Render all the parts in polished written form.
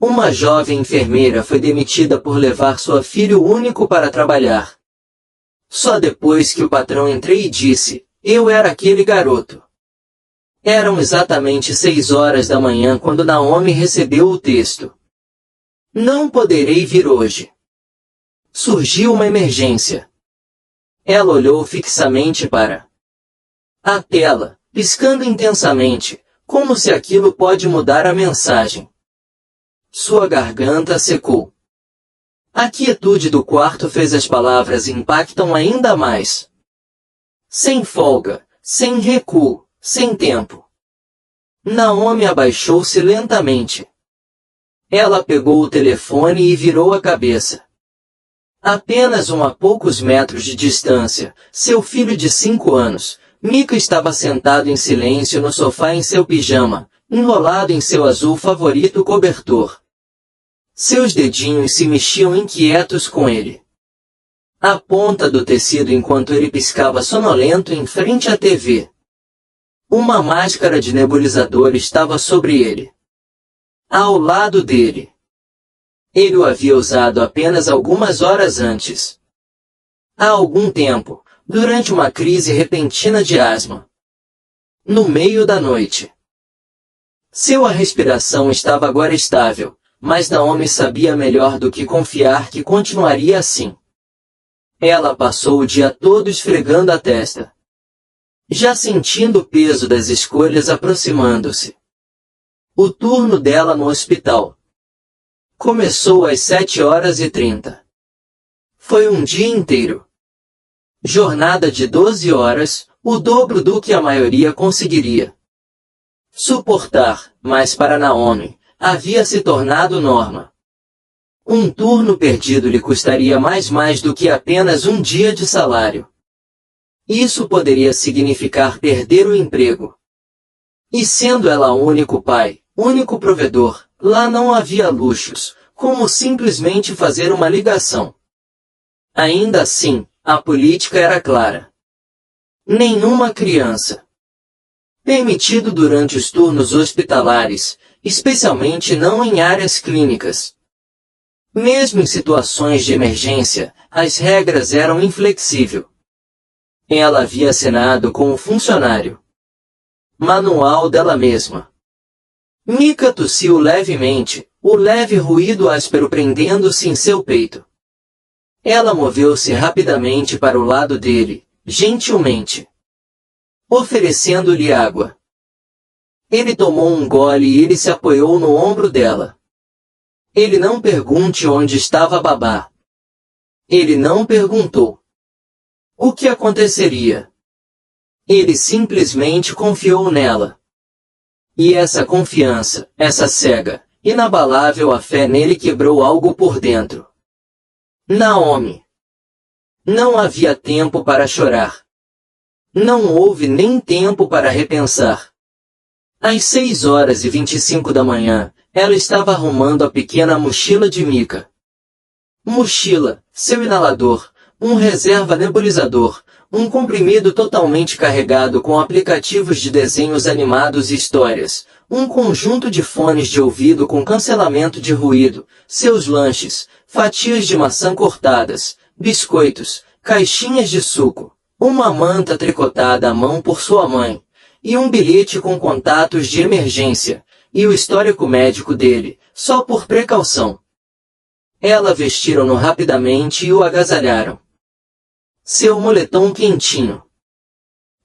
Uma jovem enfermeira foi demitida por levar seu filho único para trabalhar. Só depois que o patrão entrou e disse, eu era aquele garoto. Eram exatamente 6 horas da manhã quando Naomi recebeu o texto. Não poderei vir hoje. Surgiu uma emergência. Ela olhou fixamente para a tela, piscando intensamente, como se aquilo pode mudar a mensagem. Sua garganta secou. A quietude do quarto fez as palavras impactam ainda mais. Sem folga, sem recuo, sem tempo. Naomi abaixou-se lentamente. Ela pegou o telefone e virou a cabeça. Apenas a poucos metros de distância, seu filho de 5 anos, Micah estava sentado em silêncio no sofá em seu pijama, enrolado em seu azul favorito cobertor. Seus dedinhos se mexiam inquietos com ele. A ponta do tecido enquanto ele piscava sonolento em frente à TV. Uma máscara de nebulizador estava sobre ele. Ao lado dele. Ele o havia usado apenas algumas horas antes. Há algum tempo, durante uma crise repentina de asma. No meio da noite. Sua respiração estava agora estável, mas Naomi sabia melhor do que confiar que continuaria assim. Ela passou o dia todo esfregando a testa. Já sentindo o peso das escolhas aproximando-se. O turno dela no hospital começou às 7h30. Foi um dia inteiro. Jornada de 12 horas, o dobro do que a maioria conseguiria suportar, mas para Naomi, havia se tornado norma. Um turno perdido lhe custaria mais do que apenas um dia de salário. Isso poderia significar perder o emprego. E sendo ela o único pai, único provedor, lá não havia luxos, como simplesmente fazer uma ligação. Ainda assim, a política era clara. Nenhuma criança permitido durante os turnos hospitalares, especialmente não em áreas clínicas. Mesmo em situações de emergência, as regras eram inflexíveis. Ela havia assinado com o funcionário manual dela mesma. Micah tossiu levemente, o leve ruído áspero prendendo-se em seu peito. Ela moveu-se rapidamente para o lado dele, gentilmente, oferecendo-lhe água. Ele tomou um gole e ele se apoiou no ombro dela. Ele não pergunte onde estava Babá. Ele não perguntou o que aconteceria. Ele simplesmente confiou nela. E essa confiança, essa cega, inabalável a fé nele quebrou algo por dentro. Naomi. Não havia tempo para chorar. Não houve nem tempo para repensar. Às 6h25 da manhã, ela estava arrumando a pequena mochila de Micah. Mochila, seu inalador, um reserva nebulizador, um comprimido totalmente carregado com aplicativos de desenhos animados e histórias, um conjunto de fones de ouvido com cancelamento de ruído, seus lanches, fatias de maçã cortadas, biscoitos, caixinhas de suco, uma manta tricotada à mão por sua mãe, e um bilhete com contatos de emergência, e o histórico médico dele, só por precaução. Ela vestiram-no rapidamente e o agasalharam. Seu moletom quentinho.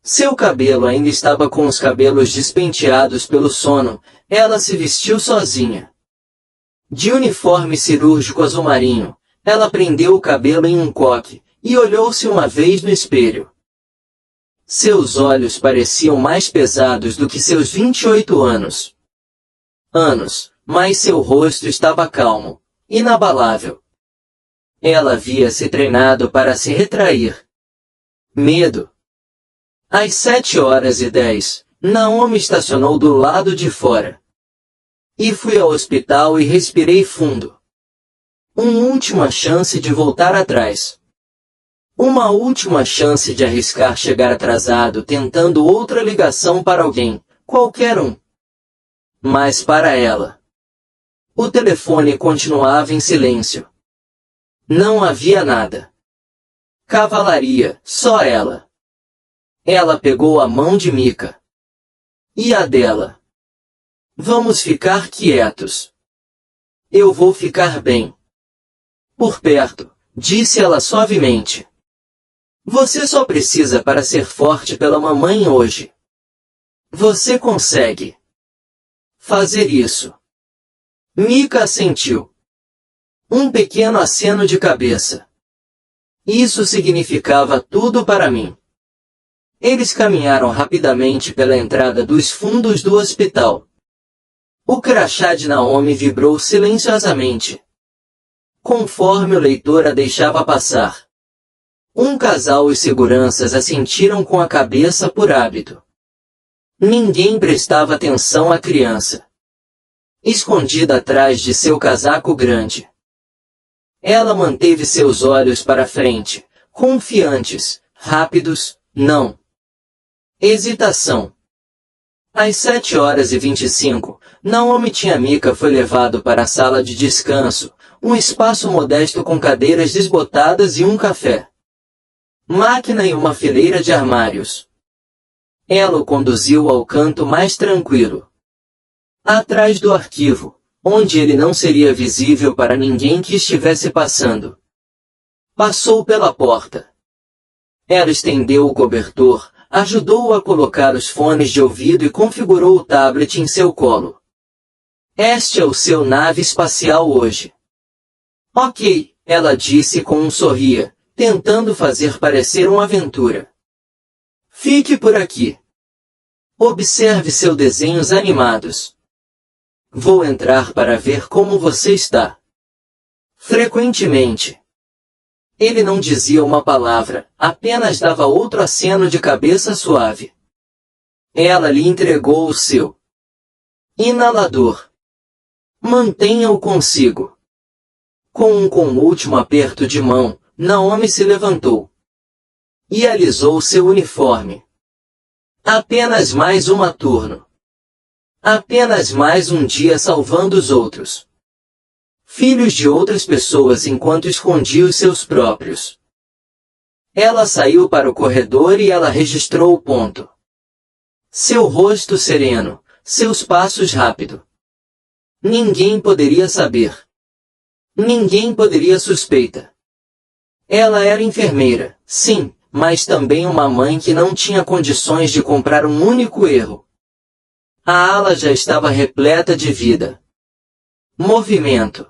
Seu cabelo ainda estava com os cabelos despenteados pelo sono, ela se vestiu sozinha. De uniforme cirúrgico azul marinho, ela prendeu o cabelo em um coque, e olhou-se uma vez no espelho. Seus olhos pareciam mais pesados do que seus 28 anos. Mas seu rosto estava calmo, inabalável. Ela havia se treinado para se retrair. Medo. Às 7h10, Naomi estacionou do lado de fora. E fui ao hospital e respirei fundo. Uma última chance de voltar atrás. Uma última chance de arriscar chegar atrasado tentando outra ligação para alguém, qualquer um. Mas para ela, O telefone continuava em silêncio. Não havia nada. Cavalaria, só ela. Ela pegou a mão de Mika. E a dela? Vamos ficar quietos. Eu vou ficar bem. Por perto, disse ela suavemente. Você só precisa para ser forte pela mamãe hoje. Você consegue fazer isso. Mika assentiu. Um pequeno aceno de cabeça. Isso significava tudo para mim. Eles caminharam rapidamente pela entrada dos fundos do hospital. O crachá de Naomi vibrou silenciosamente, conforme o leitor a deixava passar. Um casal e seguranças assentiram com a cabeça por hábito. Ninguém prestava atenção à criança, escondida atrás de seu casaco grande. Ela manteve seus olhos para frente, confiantes, rápidos, não. Hesitação. Às 7h25, Naomi Mika foi levado para a sala de descanso, um espaço modesto com cadeiras desbotadas e um café, máquina e uma fileira de armários. Ela o conduziu ao canto mais tranquilo, atrás do arquivo, onde ele não seria visível para ninguém que estivesse passando. Passou pela porta. Ela estendeu o cobertor, ajudou-o a colocar os fones de ouvido e configurou o tablet em seu colo. Este é o seu nave espacial hoje. Ok, ela disse com um sorria, tentando fazer parecer uma aventura. Fique por aqui. Observe seus desenhos animados. Vou entrar para ver como você está. Frequentemente. Ele não dizia uma palavra, apenas dava outro aceno de cabeça suave. Ela lhe entregou o seu inalador. Mantenha-o consigo. Com o último aperto de mão, Naomi se levantou e alisou seu uniforme. Apenas mais um turno. Apenas mais um dia salvando os outros. Filhos de outras pessoas enquanto escondia os seus próprios. Ela saiu para o corredor e ela registrou o ponto. Seu rosto sereno, seus passos rápidos. Ninguém poderia saber. Ninguém poderia suspeitar. Ela era enfermeira, sim, mas também uma mãe que não tinha condições de comprar um único erro. A ala já estava repleta de vida. Movimento.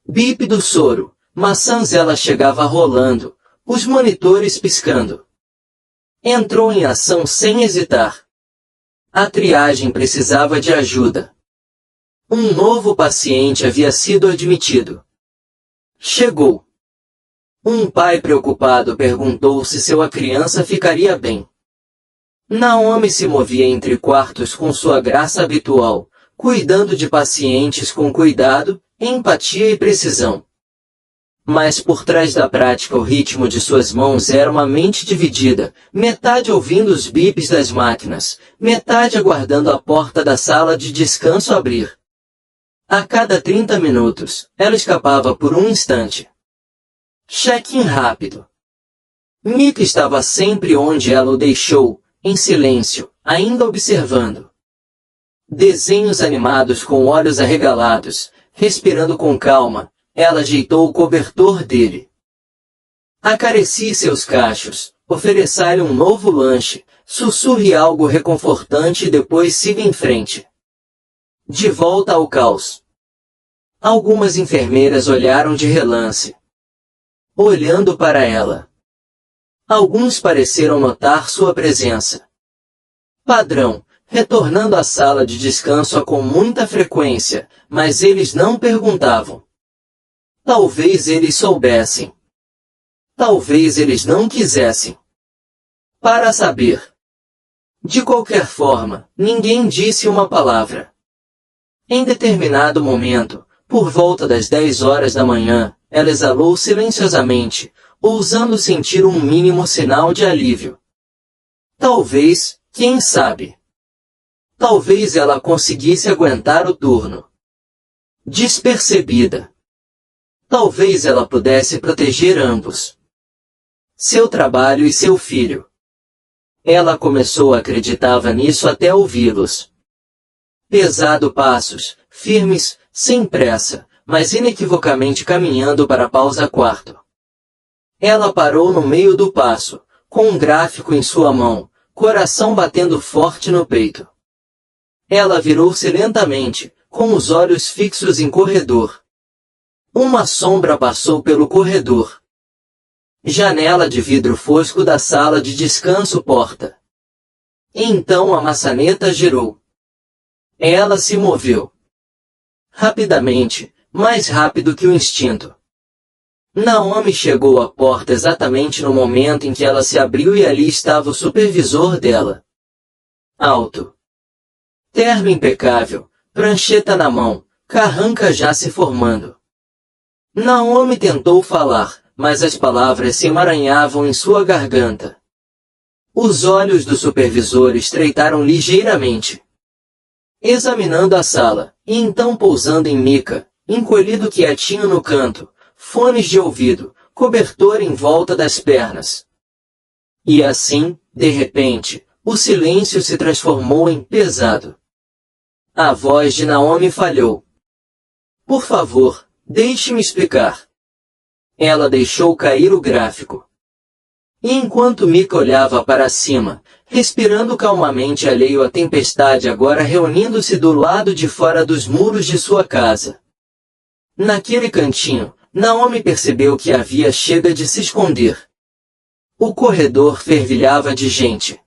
Bip do soro, maçãs. Ela chegava rolando, os monitores piscando. Entrou em ação sem hesitar. A triagem precisava de ajuda. Um novo paciente havia sido admitido. Chegou. Um pai preocupado perguntou se sua criança ficaria bem. Naomi se movia entre quartos com sua graça habitual, cuidando de pacientes com cuidado, empatia e precisão. Mas por trás da prática o ritmo de suas mãos era uma mente dividida, metade ouvindo os bips das máquinas, metade aguardando a porta da sala de descanso abrir. A cada 30 minutos, ela escapava por um instante. Check-in rápido. Mika estava sempre onde ela o deixou, em silêncio, ainda observando. Desenhos animados com olhos arregalados, respirando com calma, ela ajeitou o cobertor dele. Acaricie seus cachos, ofereça-lhe um novo lanche, sussurre algo reconfortante e depois siga em frente. De volta ao caos. Algumas enfermeiras olharam de relance, olhando para ela. Alguns pareceram notar sua presença. Padrão, retornando à sala de descanso com muita frequência, mas eles não perguntavam. Talvez eles soubessem. Talvez eles não quisessem. Para saber. De qualquer forma, ninguém disse uma palavra. Em determinado momento, por volta das 10 horas da manhã, ela exalou silenciosamente, ousando sentir um mínimo sinal de alívio. Talvez, quem sabe? Talvez ela conseguisse aguentar o turno. despercebida. Talvez ela pudesse proteger ambos. Seu trabalho e seu filho. Ela começou a acreditava nisso até ouvi-los. Pesado passos, firmes, sem pressa, mas inequivocamente caminhando para a pausa quarto. Ela parou no meio do passo, com um gráfico em sua mão, coração batendo forte no peito. Ela virou-se lentamente, com os olhos fixos em corredor. Uma sombra passou pelo corredor. Janela de vidro fosco da sala de descanso porta. Então a maçaneta girou. Ela se moveu. Rapidamente, mais rápido que o instinto. Naomi chegou à porta exatamente no momento em que ela se abriu e ali estava o supervisor dela. Alto. Terno impecável, prancheta na mão, carranca já se formando. Naomi tentou falar, mas as palavras se emaranhavam em sua garganta. Os olhos do supervisor estreitaram ligeiramente. Examinando a sala, e então pousando em Mika, encolhido quietinho no canto, fones de ouvido, cobertor em volta das pernas. E assim, de repente, o silêncio se transformou em pesado. A voz de Naomi falhou. Por favor, deixe-me explicar. Ela deixou cair o gráfico. E enquanto Mika olhava para cima, respirando calmamente alheio à tempestade agora reunindo-se do lado de fora dos muros de sua casa. Naquele cantinho, Naomi percebeu que havia chega de se esconder. O corredor fervilhava de gente.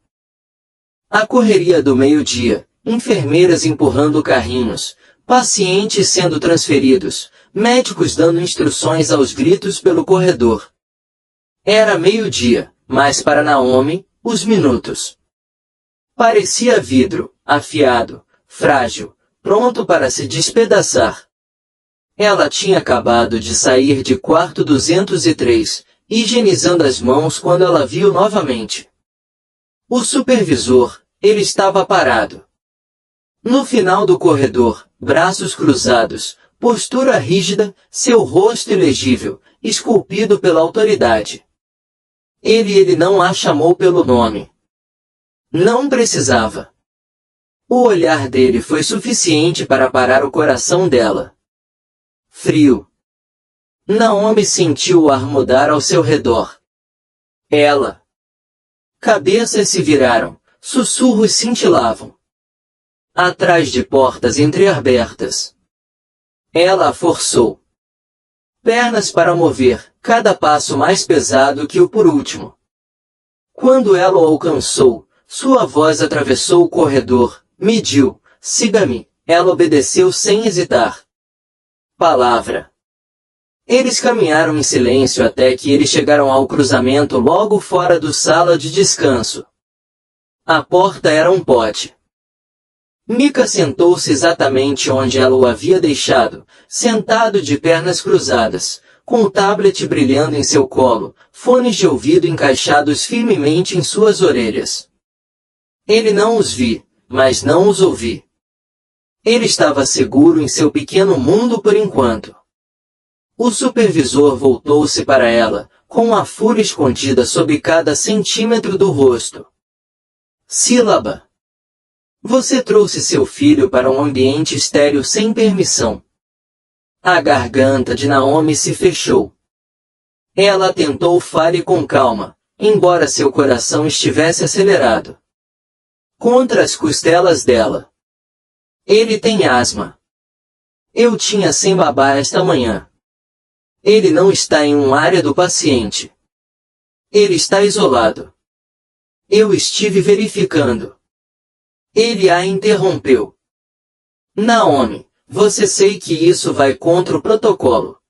A correria do meio-dia, enfermeiras empurrando carrinhos, pacientes sendo transferidos, médicos dando instruções aos gritos pelo corredor. Era meio-dia, mas para Naomi, os minutos. Parecia vidro, afiado, frágil, pronto para se despedaçar. Ela tinha acabado de sair de quarto 203, higienizando as mãos quando ela viu novamente. O supervisor, ele estava parado. No final do corredor, braços cruzados, postura rígida, seu rosto ilegível, esculpido pela autoridade. Ele não a chamou pelo nome. Não precisava. O olhar dele foi suficiente para parar o coração dela. Frio. Naomi sentiu o ar mudar ao seu redor. Ela. Cabeças se viraram, sussurros cintilavam. Atrás de portas entreabertas. Ela a forçou. Pernas para mover, cada passo mais pesado que o por último. Quando ela o alcançou, sua voz atravessou o corredor, mediu, siga-me, ela obedeceu sem hesitar. Palavra. Eles caminharam em silêncio até que eles chegaram ao cruzamento logo fora do sala de descanso. A porta era um pote. Mika sentou-se exatamente onde ela o havia deixado, sentado de pernas cruzadas, com o tablet brilhando em seu colo, fones de ouvido encaixados firmemente em suas orelhas. Ele não os vi, mas não os ouvi. Ele estava seguro em seu pequeno mundo por enquanto. O supervisor voltou-se para ela, com a fúria escondida sob cada centímetro do rosto. Sílaba. Você trouxe seu filho para um ambiente estéril sem permissão. A garganta de Naomi se fechou. Ela tentou fale com calma, embora seu coração estivesse acelerado. Contra as costelas dela. Ele tem asma. Eu tinha sem babá esta manhã. Ele não está em uma área do paciente. Ele está isolado. Eu estive verificando. Ele a interrompeu. Naomi, você sei que isso vai contra o protocolo.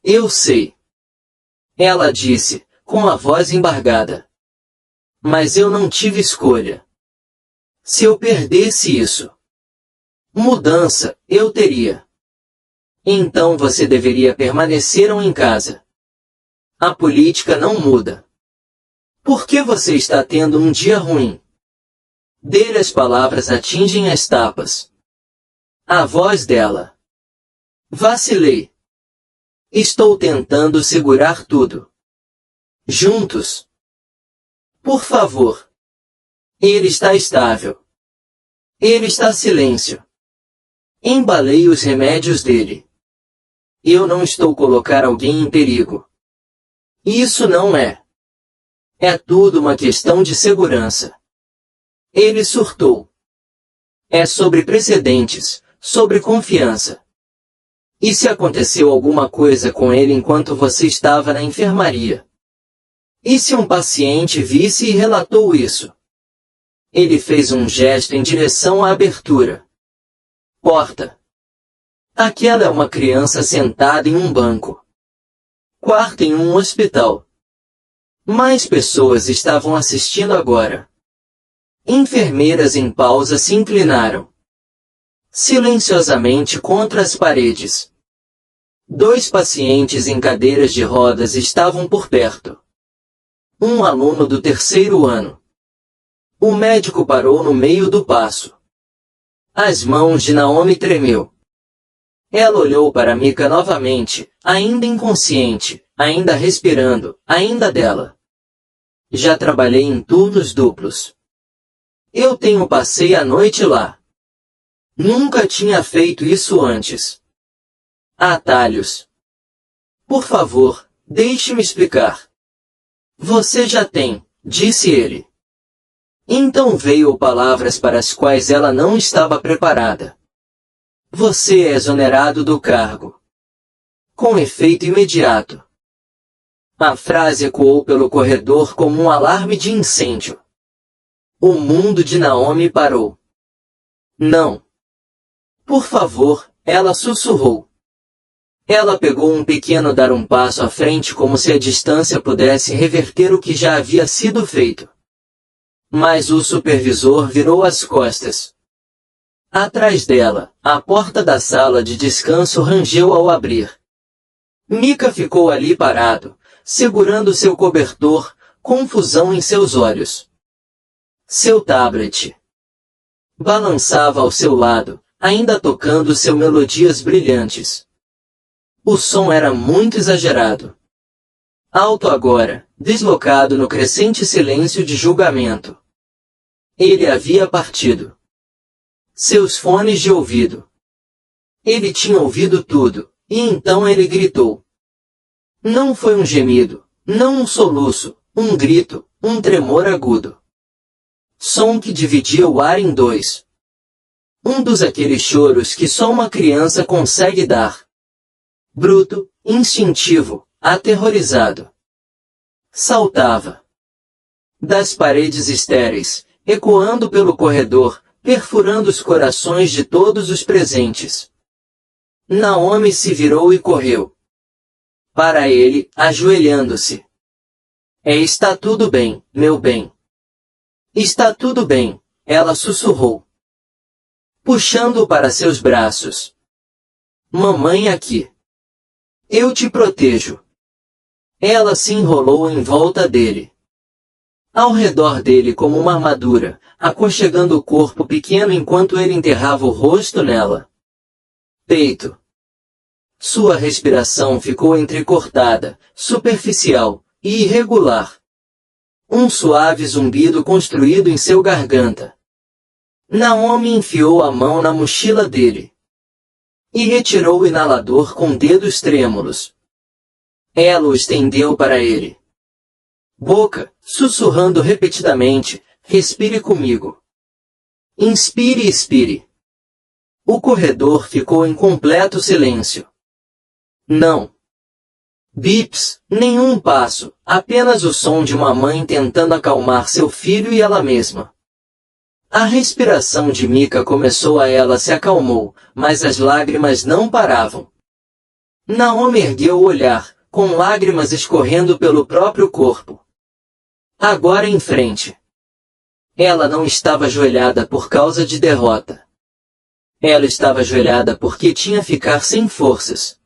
Eu sei. Ela disse, com a voz embargada. Mas eu não tive escolha. Se eu perdesse isso, mudança, eu teria. Então você deveria permanecer em casa. A política não muda. Por que você está tendo um dia ruim? Dele as palavras atingem as tapas. A voz dela. Vacilei. Estou tentando segurar tudo. Juntos. Por favor. Ele está estável. Ele está silêncio. Embalei os remédios dele. Eu não estou colocar alguém em perigo. Isso não é. É tudo uma questão de segurança. Ele surtou. É sobre precedentes, sobre confiança. E se aconteceu alguma coisa com ele enquanto você estava na enfermaria? E se um paciente visse e relatou isso? Ele fez um gesto em direção à abertura. Porta. Aquela é uma criança sentada em um banco. Quarto em um hospital. Mais pessoas estavam assistindo agora. Enfermeiras em pausa se inclinaram. Silenciosamente contra as paredes. 2 pacientes em cadeiras de rodas estavam por perto. Um aluno do 3º ano. O médico parou no meio do passo. As mãos de Naomi tremeu. Ela olhou para Mika novamente, ainda inconsciente, ainda respirando, ainda dela. Já trabalhei em turnos duplos. Passei a noite lá. Nunca tinha feito isso antes. Atalhos. Por favor, deixe-me explicar. Você já tem, disse ele. Então veio palavras para as quais ela não estava preparada. Você é exonerado do cargo. Com efeito imediato. A frase ecoou pelo corredor como um alarme de incêndio. O mundo de Naomi parou. Não. Por favor, ela sussurrou. Ela pegou dar um passo à frente como se a distância pudesse reverter o que já havia sido feito. Mas o supervisor virou as costas. Atrás dela, a porta da sala de descanso rangeu ao abrir. Mika ficou ali parado, segurando seu cobertor, confusão em seus olhos. Seu tablet balançava ao seu lado, ainda tocando melodias brilhantes. O som era muito exagerado. Alto agora, deslocado no crescente silêncio de julgamento. Ele havia partido. Seus fones de ouvido. Ele tinha ouvido tudo, e então ele gritou. Não foi um gemido, não um soluço, um grito, um tremor agudo. Som que dividia o ar em 2. Um dos aqueles choros que só uma criança consegue dar. Bruto, instintivo, aterrorizado. Saltava. Das paredes estéreis, ecoando pelo corredor, perfurando os corações de todos os presentes. Naomi se virou e correu. Para ele, ajoelhando-se. Está tudo bem, meu bem. Está tudo bem, ela sussurrou. Puxando-o para seus braços. Mamãe aqui. Eu te protejo. Ela se enrolou em volta dele. Ao redor dele como uma armadura, aconchegando o corpo pequeno enquanto ele enterrava o rosto nela. Peito. Sua respiração ficou entrecortada, superficial e irregular. Um suave zumbido construído em seu garganta. Naomi enfiou a mão na mochila dele. E retirou o inalador com dedos trêmulos. Ela o estendeu para ele. Boca, sussurrando repetidamente, respire comigo. Inspire e expire. O corredor ficou em completo silêncio. Não. Bips, nenhum passo, apenas o som de uma mãe tentando acalmar seu filho e ela mesma. A respiração de Mika começou ela se acalmou, mas as lágrimas não paravam. Naomi ergueu o olhar, com lágrimas escorrendo pelo próprio corpo. Agora em frente. Ela não estava ajoelhada por causa de derrota. Ela estava ajoelhada porque tinha ficar sem forças.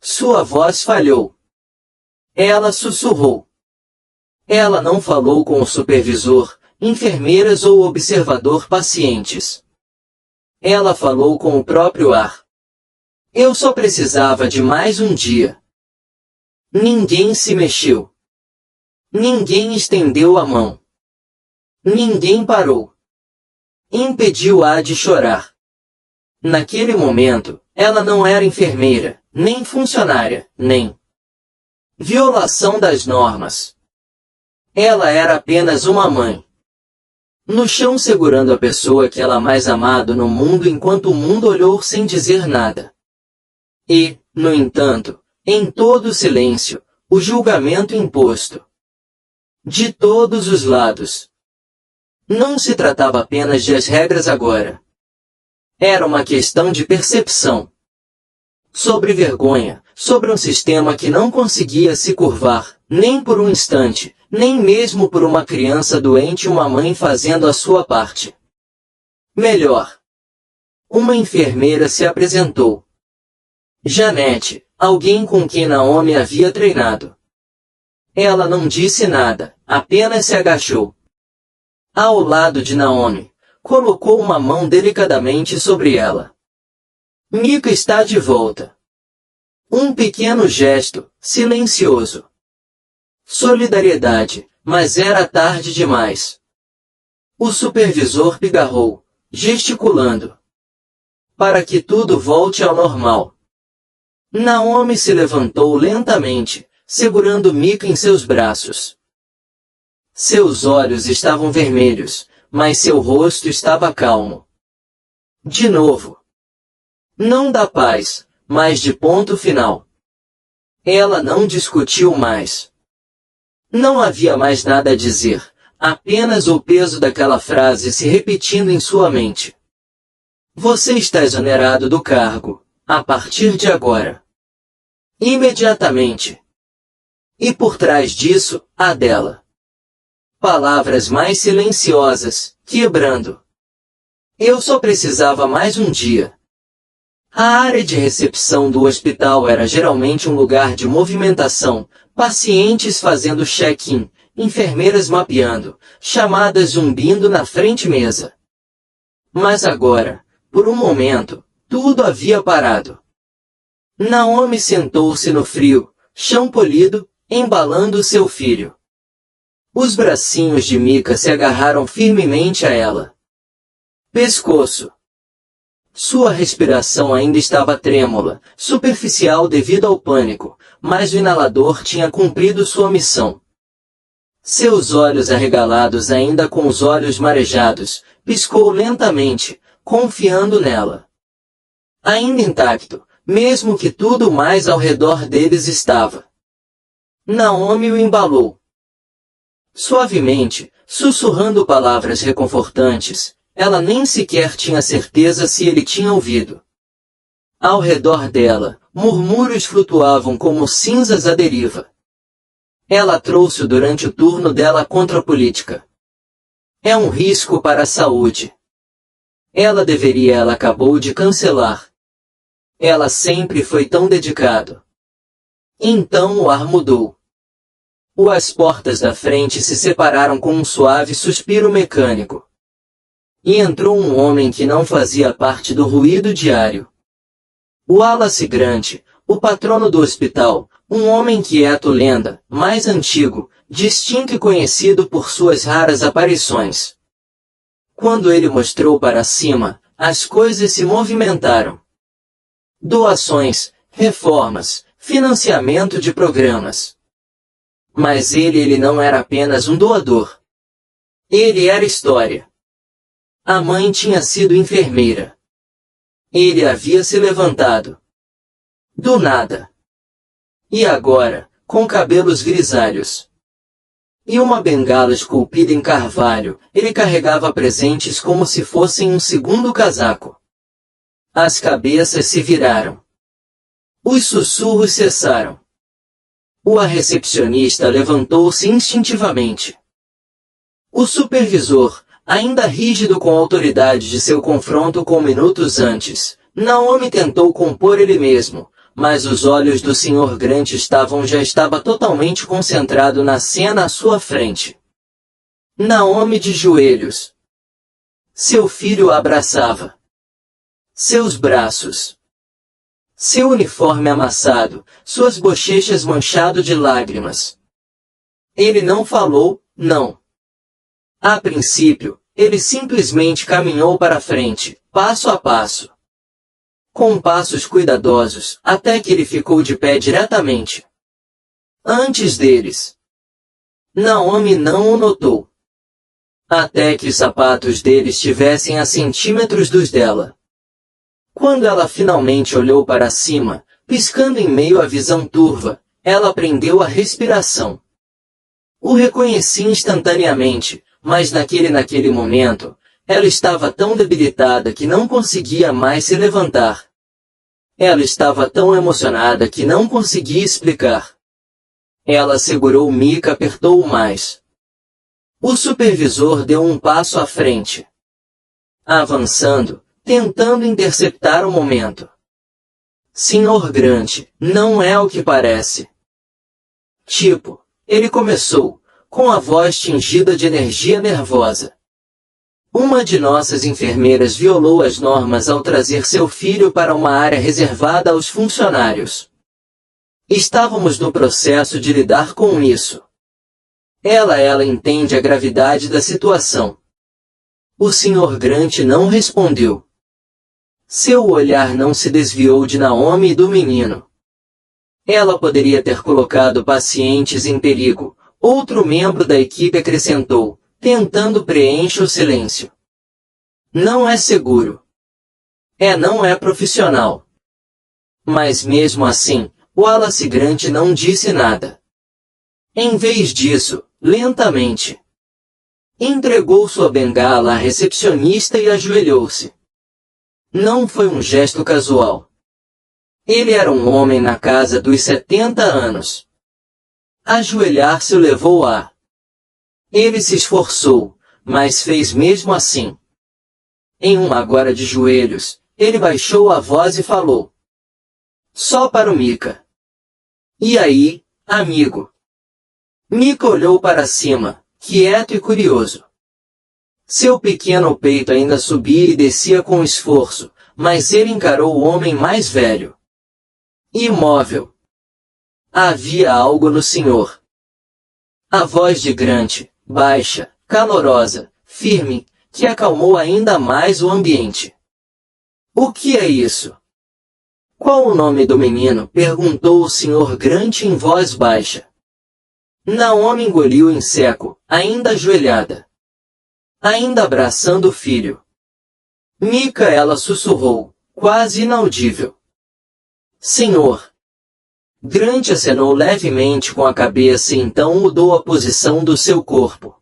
Sua voz falhou. Ela sussurrou. Ela não falou com o supervisor, enfermeiras ou observador pacientes. Ela falou com o próprio ar. Eu só precisava de mais um dia. Ninguém se mexeu. Ninguém estendeu a mão. Ninguém parou. Impediu-a de chorar. Naquele momento, ela não era enfermeira, nem funcionária, nem violação das normas. Ela era apenas uma mãe. No chão segurando a pessoa que ela mais amado no mundo enquanto o mundo olhou sem dizer nada. E, no entanto, em todo o silêncio, o julgamento imposto. De todos os lados. Não se tratava apenas de as regras agora. Era uma questão de percepção. Sobre vergonha, sobre um sistema que não conseguia se curvar, nem por um instante, nem mesmo por uma criança doente e uma mãe fazendo a sua parte. Melhor. Uma enfermeira se apresentou. Janete, alguém com quem Naomi havia treinado. Ela não disse nada, apenas se agachou. Ao lado de Naomi, colocou uma mão delicadamente sobre ela. Mika está de volta. Um pequeno gesto, silencioso. Solidariedade, mas era tarde demais. O supervisor pigarrou, gesticulando. Para que tudo volte ao normal. Naomi se levantou lentamente, segurando Mika em seus braços. Seus olhos estavam vermelhos, mas seu rosto estava calmo. De novo. Não da paz, mas de ponto final. Ela não discutiu mais. Não havia mais nada a dizer, apenas o peso daquela frase se repetindo em sua mente. Você está exonerado do cargo, a partir de agora. Imediatamente. E por trás disso, a dela. Palavras mais silenciosas, quebrando. Eu só precisava mais um dia. A área de recepção do hospital era geralmente um lugar de movimentação, pacientes fazendo check-in, enfermeiras mapeando, chamadas zumbindo na frente mesa. Mas agora, por um momento, tudo havia parado. Naomi sentou-se no frio, chão polido, embalando seu filho. Os bracinhos de Mika se agarraram firmemente a ela. Pescoço. Sua respiração ainda estava trêmula, superficial devido ao pânico, mas o inalador tinha cumprido sua missão. Seus olhos arregalados ainda com os olhos marejados, piscou lentamente, confiando nela. Ainda intacto, mesmo que tudo mais ao redor deles estava. Naomi o embalou. Suavemente, sussurrando palavras reconfortantes, ela nem sequer tinha certeza se ele tinha ouvido. Ao redor dela, murmúrios flutuavam como cinzas à deriva. Ela trouxe-o durante o turno dela contra a política. É um risco para a saúde. Ela acabou de cancelar. Ela sempre foi tão dedicado. Então o ar mudou. As portas da frente se separaram com um suave suspiro mecânico. E entrou um homem que não fazia parte do ruído diário. Wallace Grant, o patrono do hospital, um homem quieto lenda, mais antigo, distinto e conhecido por suas raras aparições. Quando ele mostrou para cima, as coisas se movimentaram. Doações, reformas, financiamento de programas. Mas ele não era apenas um doador. Ele era história. A mãe tinha sido enfermeira. Ele havia se levantado. Do nada. E agora, com cabelos grisalhos. E uma bengala esculpida em carvalho, ele carregava presentes como se fossem um segundo casaco. As cabeças se viraram. Os sussurros cessaram. A recepcionista levantou-se instintivamente. O supervisor, ainda rígido com a autoridade de seu confronto com minutos antes, Naomi tentou compor ele mesmo, mas os olhos do Sr. Grant já estava totalmente concentrado na cena à sua frente. Naomi de joelhos. Seu filho a abraçava. Seus braços. seu uniforme amassado, suas bochechas manchado de lágrimas. Ele não falou, não. A princípio, ele simplesmente caminhou para frente, passo a passo. Com passos cuidadosos, até que ele ficou de pé diretamente antes deles. Naomi não o notou. Até que os sapatos dele estivessem a centímetros dos dela. Quando ela finalmente olhou para cima, piscando em meio à visão turva, ela prendeu a respiração. O reconheci instantaneamente, mas naquele momento, ela estava tão debilitada que não conseguia mais se levantar. Ela estava tão emocionada que não conseguia explicar. Ela segurou Mika e apertou-o mais. O supervisor deu um passo à frente, avançando, tentando interceptar o momento. Sr. Grant, não é o que parece. Tipo, ele começou, com a voz tingida de energia nervosa. Uma de nossas enfermeiras violou as normas ao trazer seu filho para uma área reservada aos funcionários. Estávamos no processo de lidar com isso. Ela entende a gravidade da situação. O Sr. Grant não respondeu. Seu olhar não se desviou de Naomi e do menino. Ela poderia ter colocado pacientes em perigo, outro membro da equipe acrescentou, tentando preencher o silêncio. Não é seguro. Não é profissional. Mas mesmo assim, Wallace Grant não disse nada. Em vez disso, lentamente, entregou sua bengala à recepcionista e ajoelhou-se. Não foi um gesto casual. Ele era um homem na casa dos 70 anos. Ajoelhar-se o levou a... Ele se esforçou, mas fez mesmo assim. Em agora de joelhos, ele baixou a voz e falou. Só para o Mika. E aí, amigo? Mika olhou para cima, quieto e curioso. Seu pequeno peito ainda subia e descia com esforço, mas ele encarou o homem mais velho. Imóvel. Havia algo no senhor. A voz de Grant, baixa, calorosa, firme, que acalmou ainda mais o ambiente. O que é isso? Qual o nome do menino? Perguntou o Sr. Grant em voz baixa. Naomi engoliu em seco, ainda ajoelhada. Ainda abraçando o filho. Mika, ela sussurrou, quase inaudível. Senhor. Grant acenou levemente com a cabeça e então mudou a posição do seu corpo.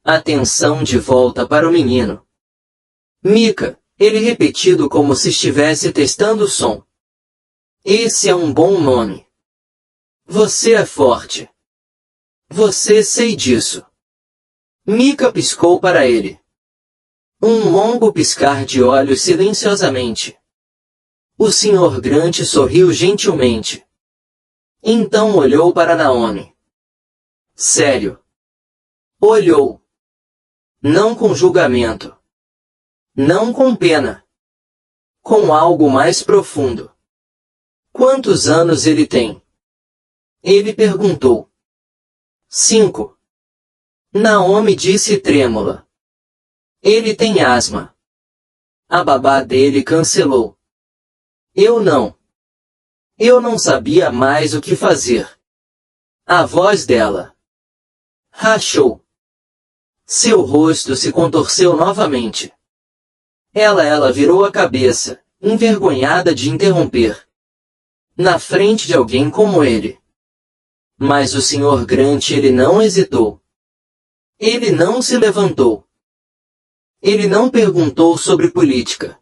Atenção de volta para o menino. Mika, ele repetido como se estivesse testando o som. Esse é um bom nome. Você é forte. Você sei disso. Mika piscou para ele. Um longo piscar de olhos silenciosamente. O Sr. Grant sorriu gentilmente. Então olhou para Naomi. Sério. Olhou. Não com julgamento. Não com pena. Com algo mais profundo. Quantos anos ele tem? Ele perguntou. 5. Naomi disse trêmula. Ele tem asma. A babá dele cancelou. Eu não sabia mais o que fazer. A voz dela rachou. Seu rosto se contorceu novamente. Ela virou a cabeça, envergonhada de interromper. Na frente de alguém como ele. Mas o Sr. Grant ele não hesitou. Ele não se levantou. Ele não perguntou sobre política.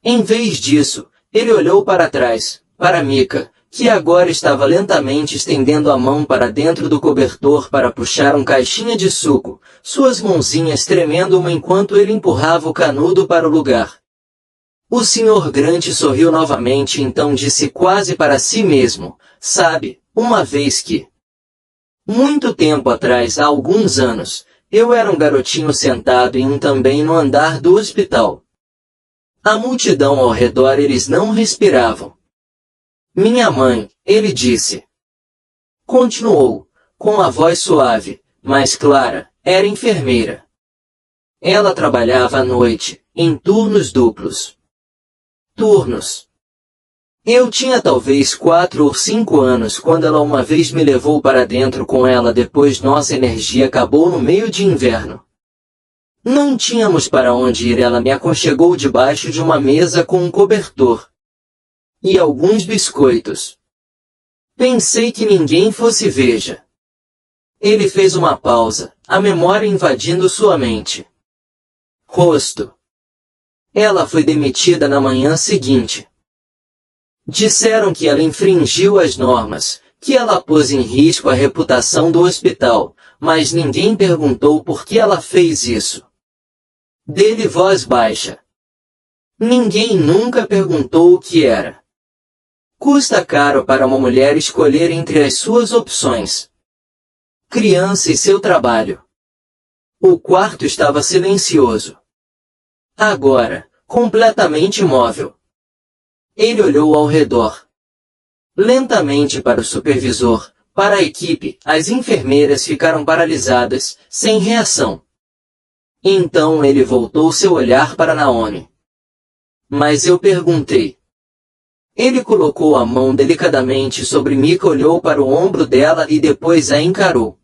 Em vez disso, ele olhou para trás, para Mika, que agora estava lentamente estendendo a mão para dentro do cobertor para puxar uma caixinha de suco, suas mãozinhas tremendo enquanto ele empurrava o canudo para o lugar. O Sr. Grant sorriu novamente e então disse quase para si mesmo, sabe, uma vez que... Muito tempo atrás, há alguns anos, eu era um garotinho sentado em também no andar do hospital. A multidão ao redor eles não respiravam. Minha mãe, ele disse. Continuou, com a voz suave, mas clara, era enfermeira. Ela trabalhava à noite, em turnos duplos. Turnos. Eu tinha talvez 4 ou 5 anos quando ela uma vez me levou para dentro com ela depois nossa energia acabou no meio de inverno. Não tínhamos para onde ir, ela me aconchegou debaixo de uma mesa com um cobertor. E alguns biscoitos. Pensei que ninguém fosse veja. Ele fez uma pausa, a memória invadindo sua mente. Rosto. Ela foi demitida na manhã seguinte. Disseram que ela infringiu as normas, que ela pôs em risco a reputação do hospital, mas ninguém perguntou por que ela fez isso. Dele voz baixa. Ninguém nunca perguntou o que era. Custa caro para uma mulher escolher entre as suas opções. Criança e seu trabalho. O quarto estava silencioso. Agora, completamente imóvel. Ele olhou ao redor. Lentamente para o supervisor, para a equipe, as enfermeiras ficaram paralisadas, sem reação. Então ele voltou seu olhar para Naomi. Mas eu perguntei. Ele colocou a mão delicadamente sobre Mika, olhou para o ombro dela e depois a encarou.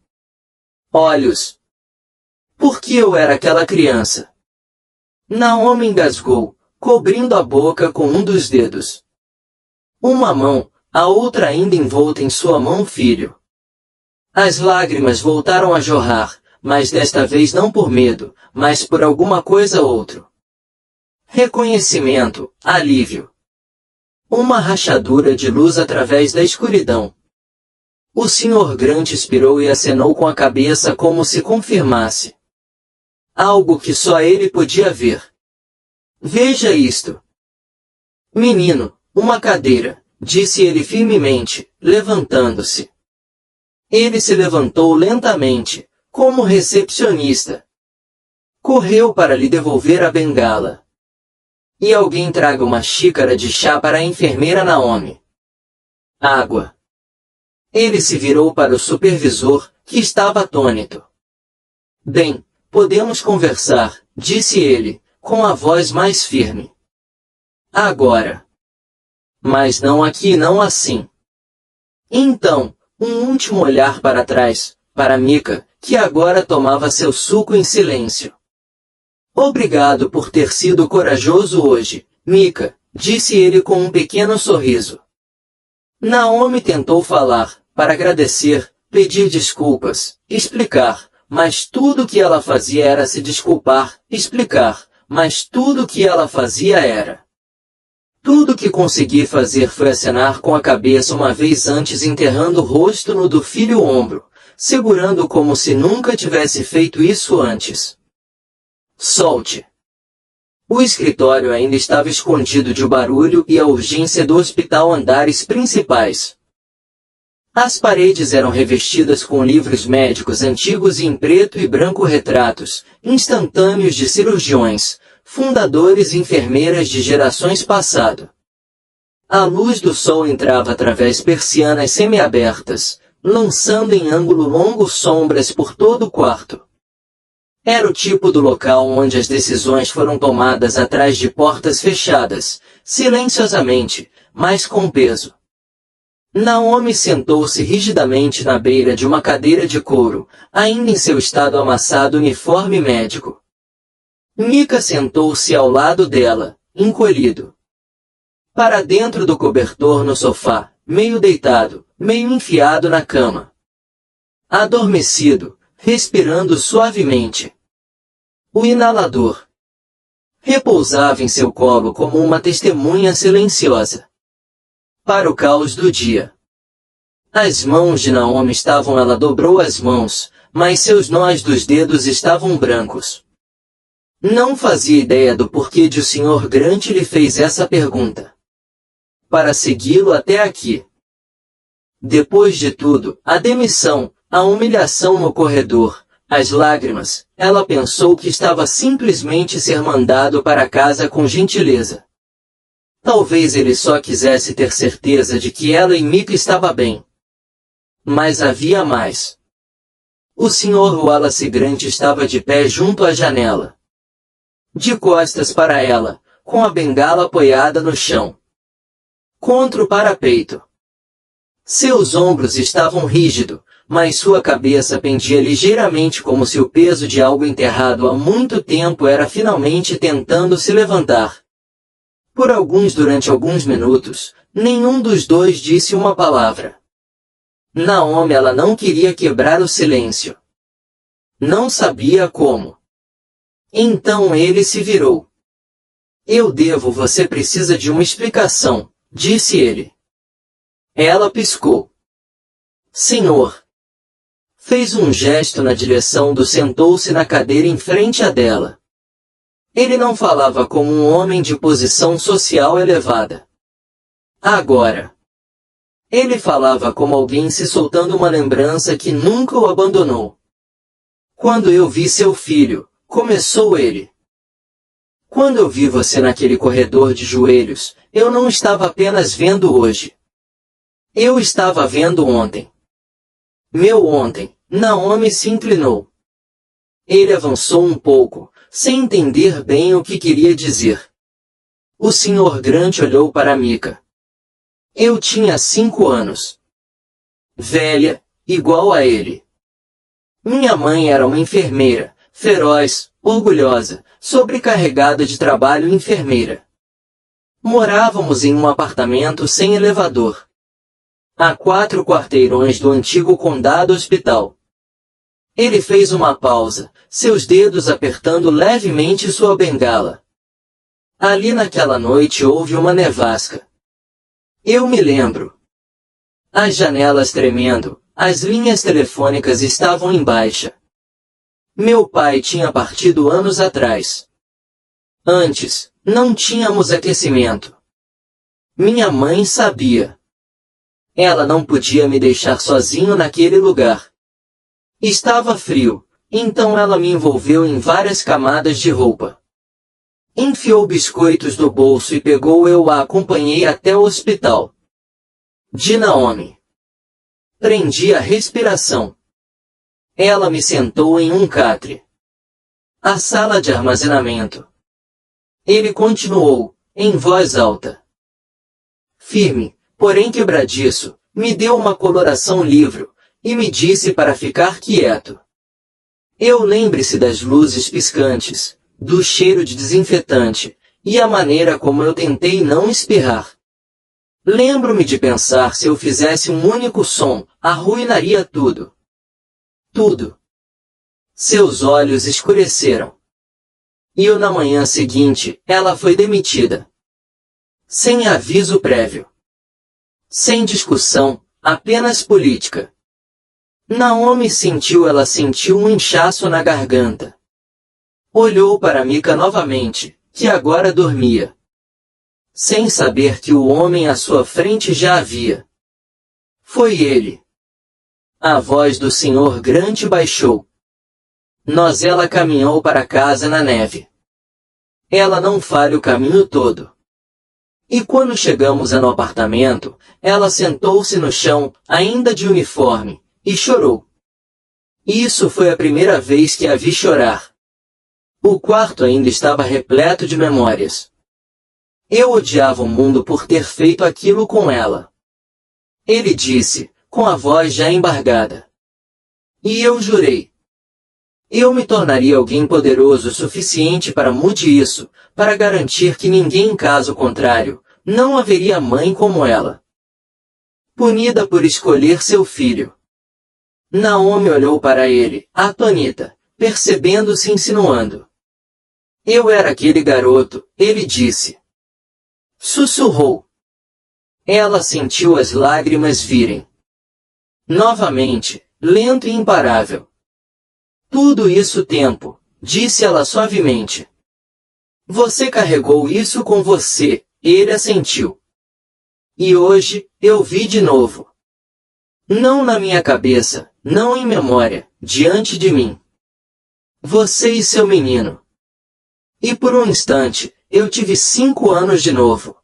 Olhos. Por que eu era aquela criança? Naomi engasgou, cobrindo a boca com um dos dedos. Uma mão, a outra ainda envolta em sua mão, filho. As lágrimas voltaram a jorrar, mas desta vez não por medo, mas por alguma coisa outra. Reconhecimento, alívio. Uma rachadura de luz através da escuridão. O Sr. Grant expirou e acenou com a cabeça como se confirmasse. Algo que só ele podia ver. Veja isto. Menino, uma cadeira, disse ele firmemente, levantando-se. Ele se levantou lentamente, como recepcionista. Correu para lhe devolver a bengala. E alguém traga uma xícara de chá para a enfermeira Naomi. Água. Ele se virou para o supervisor, que estava atônito. Bem, podemos conversar, disse ele, com a voz mais firme. Agora. Mas não aqui, não assim. Então, um último olhar para trás, para Mika, que agora tomava seu suco em silêncio. Obrigado por ter sido corajoso hoje, Mika, disse ele com um pequeno sorriso. Naomi tentou falar, para agradecer, pedir desculpas, explicar, mas tudo o que ela fazia era se desculpar, explicar, mas tudo o que ela fazia era. Tudo o que consegui fazer foi acenar com a cabeça uma vez antes, enterrando o rosto no do filho ombro, segurando como se nunca tivesse feito isso antes. Solte. O escritório ainda estava escondido de barulho e a urgência do hospital andares principais. As paredes eram revestidas com livros médicos antigos e em preto e branco retratos, instantâneos de cirurgiões, fundadores e enfermeiras de gerações passado. A luz do sol entrava através persianas semiabertas, lançando em ângulo longo sombras por todo o quarto. Era o tipo do local onde as decisões foram tomadas atrás de portas fechadas, silenciosamente, mas com peso. Naomi sentou-se rigidamente na beira de uma cadeira de couro, ainda em seu estado amassado uniforme médico. Mika sentou-se ao lado dela, encolhido. Para dentro do cobertor no sofá, meio deitado, meio enfiado na cama. Adormecido, respirando suavemente. O inalador repousava em seu colo como uma testemunha silenciosa. Para o caos do dia. As mãos de Naomi estavam. Ela dobrou as mãos, mas seus nós dos dedos estavam brancos. Não fazia ideia do porquê de o Sr. Grant lhe fez essa pergunta. Para segui-lo até aqui. Depois de tudo, a demissão, a humilhação no corredor, as lágrimas, ela pensou que estava simplesmente ser mandado para casa com gentileza. Talvez ele só quisesse ter certeza de que ela e Mika estavam bem. Mas havia mais. O Sr. Wallace Grant estava de pé junto à janela. De costas para ela, com a bengala apoiada no chão. Contra o parapeito. Seus ombros estavam rígidos, mas sua cabeça pendia ligeiramente como se o peso de algo enterrado há muito tempo era finalmente tentando se levantar. Durante alguns minutos, nenhum dos dois disse uma palavra. Naomi ela não queria quebrar o silêncio. Não sabia como. Então ele se virou. Você precisa de uma explicação, disse ele. Ela piscou. Senhor. Fez um gesto na direção do sentou-se na cadeira em frente a dela. Ele não falava como um homem de posição social elevada. Agora. Ele falava como alguém se soltando uma lembrança que nunca o abandonou. Quando eu vi seu filho, começou ele. Quando eu vi você naquele corredor de joelhos, eu não estava apenas vendo hoje. Eu estava vendo ontem. Meu ontem, Naomi se inclinou. Ele avançou um pouco, sem entender bem o que queria dizer. O Sr. Grant olhou para Mika. Eu tinha 5 anos. Velha, igual a ele. Minha mãe era uma enfermeira, feroz, orgulhosa, sobrecarregada de trabalho enfermeira. Morávamos em um apartamento sem elevador. A 4 quarteirões do antigo condado hospital. Ele fez uma pausa, seus dedos apertando levemente sua bengala. Ali naquela noite houve uma nevasca. Eu me lembro. As janelas tremendo, as linhas telefônicas estavam em baixa. Meu pai tinha partido anos atrás. Antes, não tínhamos aquecimento. Minha mãe sabia. Ela não podia me deixar sozinho naquele lugar. Estava frio, então ela me envolveu em várias camadas de roupa. Enfiou biscoitos no bolso e eu a acompanhei até o hospital. De Naomi. Prendi a respiração. Ela me sentou em um catre. A sala de armazenamento. Ele continuou, em voz alta. Firme, porém quebradiço, me deu uma coloração livre, e me disse para ficar quieto. Lembre-se das luzes piscantes, do cheiro de desinfetante, e a maneira como eu tentei não espirrar. Lembro-me de pensar se eu fizesse um único som, arruinaria tudo. Tudo. Seus olhos escureceram. Na manhã seguinte, ela foi demitida. Sem aviso prévio. Sem discussão, apenas política. Naomi sentiu um inchaço na garganta. Olhou para Mika novamente, que agora dormia. Sem saber que o homem à sua frente já havia. Foi ele. A voz do Sr. Grant baixou. Ela caminhou para casa na neve. Ela não falha o caminho todo. E quando chegamos no apartamento, ela sentou-se no chão, ainda de uniforme, e chorou. Isso foi a primeira vez que a vi chorar. O quarto ainda estava repleto de memórias. Eu odiava o mundo por ter feito aquilo com ela. Ele disse, com a voz já embargada. E eu jurei. Eu me tornaria alguém poderoso o suficiente para mudar isso, para garantir que ninguém, caso contrário, não haveria mãe como ela. Punida por escolher seu filho. Naomi olhou para ele, atônita, percebendo-se insinuando. Eu era aquele garoto, ele disse. Sussurrou. Ela sentiu as lágrimas virem. Novamente, lento e imparável. Tudo isso tempo, disse ela suavemente. Você carregou isso com você, ele assentiu. E hoje, eu vi de novo. Não na minha cabeça, não em memória, diante de mim. Você e seu menino. E por um instante, eu tive 5 anos de novo.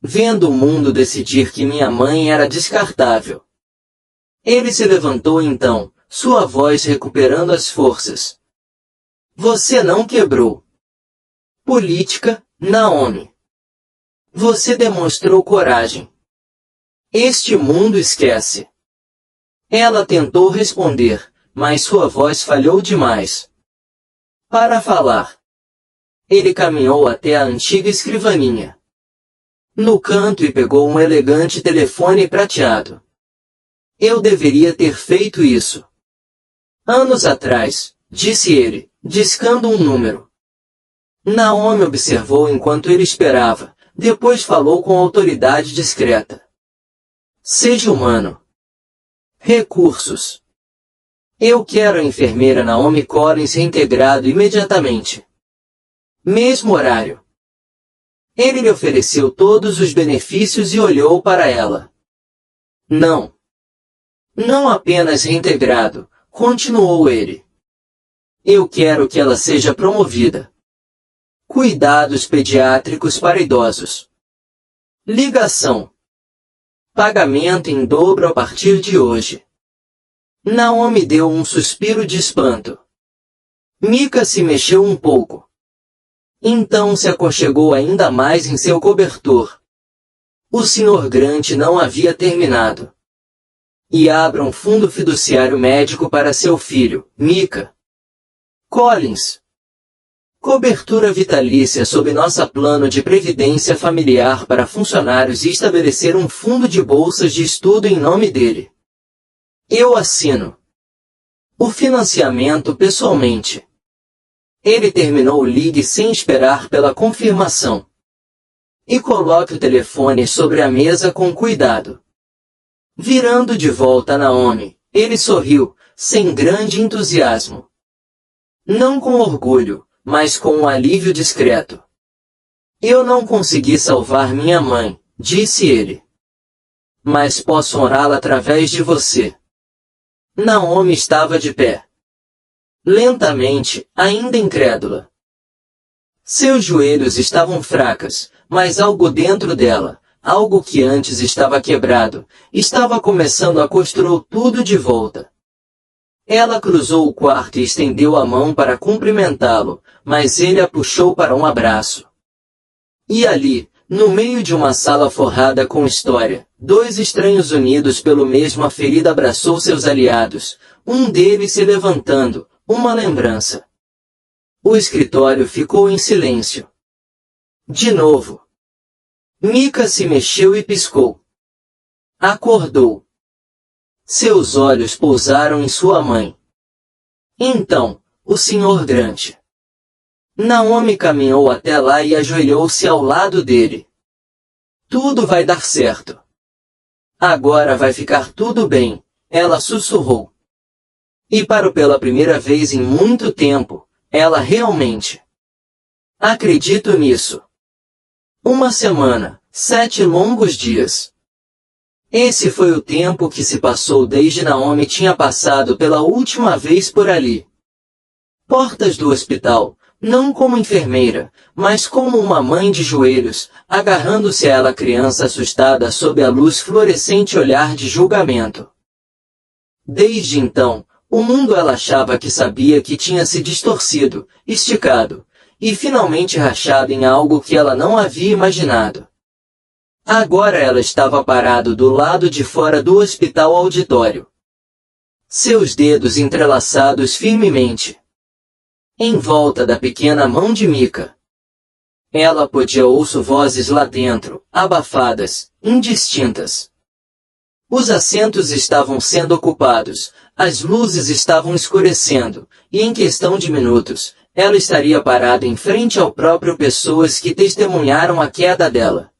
Vendo o mundo decidir que minha mãe era descartável. Ele se levantou então, sua voz recuperando as forças. Você não quebrou. Política, Naomi. Você demonstrou coragem. Este mundo esquece. Ela tentou responder, mas sua voz falhou demais. Para falar. Ele caminhou até a antiga escrivaninha. No canto e pegou um elegante telefone prateado. Eu deveria ter feito isso. Anos atrás, disse ele, discando um número. Naomi observou enquanto ele esperava, depois falou com autoridade discreta. Seja humano. Recursos. Eu quero a enfermeira Naomi Collins reintegrado imediatamente. Mesmo horário. Ele lhe ofereceu todos os benefícios e olhou para ela. Não. Não apenas reintegrado, continuou ele. Eu quero que ela seja promovida. Cuidados pediátricos para idosos. Ligação. Pagamento em dobro a partir de hoje. Naomi deu um suspiro de espanto. Mika se mexeu um pouco. Então se aconchegou ainda mais em seu cobertor. O Sr. Grant não havia terminado. E abra um fundo fiduciário médico para seu filho, Mika Collins. Cobertura vitalícia sob nosso plano de previdência familiar para funcionários e estabelecer um fundo de bolsas de estudo em nome dele. Eu assino. O financiamento pessoalmente. Ele terminou o ligue sem esperar pela confirmação. E coloque o telefone sobre a mesa com cuidado. Virando de volta a Naomi, ele sorriu, sem grande entusiasmo. Não com orgulho, mas com um alívio discreto. Eu não consegui salvar minha mãe, disse ele. Mas posso honrá-la através de você. Naomi estava de pé. Lentamente, ainda incrédula. Seus joelhos estavam fracas, mas algo dentro dela, algo que antes estava quebrado, estava começando a construir tudo de volta. Ela cruzou o quarto e estendeu a mão para cumprimentá-lo, mas ele a puxou para um abraço. E ali, no meio de uma sala forrada com história, 2 estranhos unidos pelo mesmo ferida abraçou seus aliados, um deles se levantando, uma lembrança. O escritório ficou em silêncio. De novo. Mika se mexeu e piscou. Acordou. Seus olhos pousaram em sua mãe. Então, o Sr. Grant. Naomi caminhou até lá e ajoelhou-se ao lado dele. Tudo vai dar certo. Agora vai ficar tudo bem, ela sussurrou. E pela primeira vez em muito tempo, ela realmente. Acredito nisso. 1 semana, 7 longos dias. Esse foi o tempo que se passou desde Naomi tinha passado pela última vez por ali. Portas do hospital, não como enfermeira, mas como uma mãe de joelhos, agarrando-se a ela criança assustada sob a luz fluorescente olhar de julgamento. Desde então, o mundo ela achava que sabia que tinha se distorcido, esticado, e finalmente rachado em algo que ela não havia imaginado. Agora ela estava parada do lado de fora do hospital auditório. Seus dedos entrelaçados firmemente. Em volta da pequena mão de Mika. Ela podia ouvir vozes lá dentro, abafadas, indistintas. Os assentos estavam sendo ocupados, as luzes estavam escurecendo, e em questão de minutos, ela estaria parada em frente ao próprio pessoas que testemunharam a queda dela.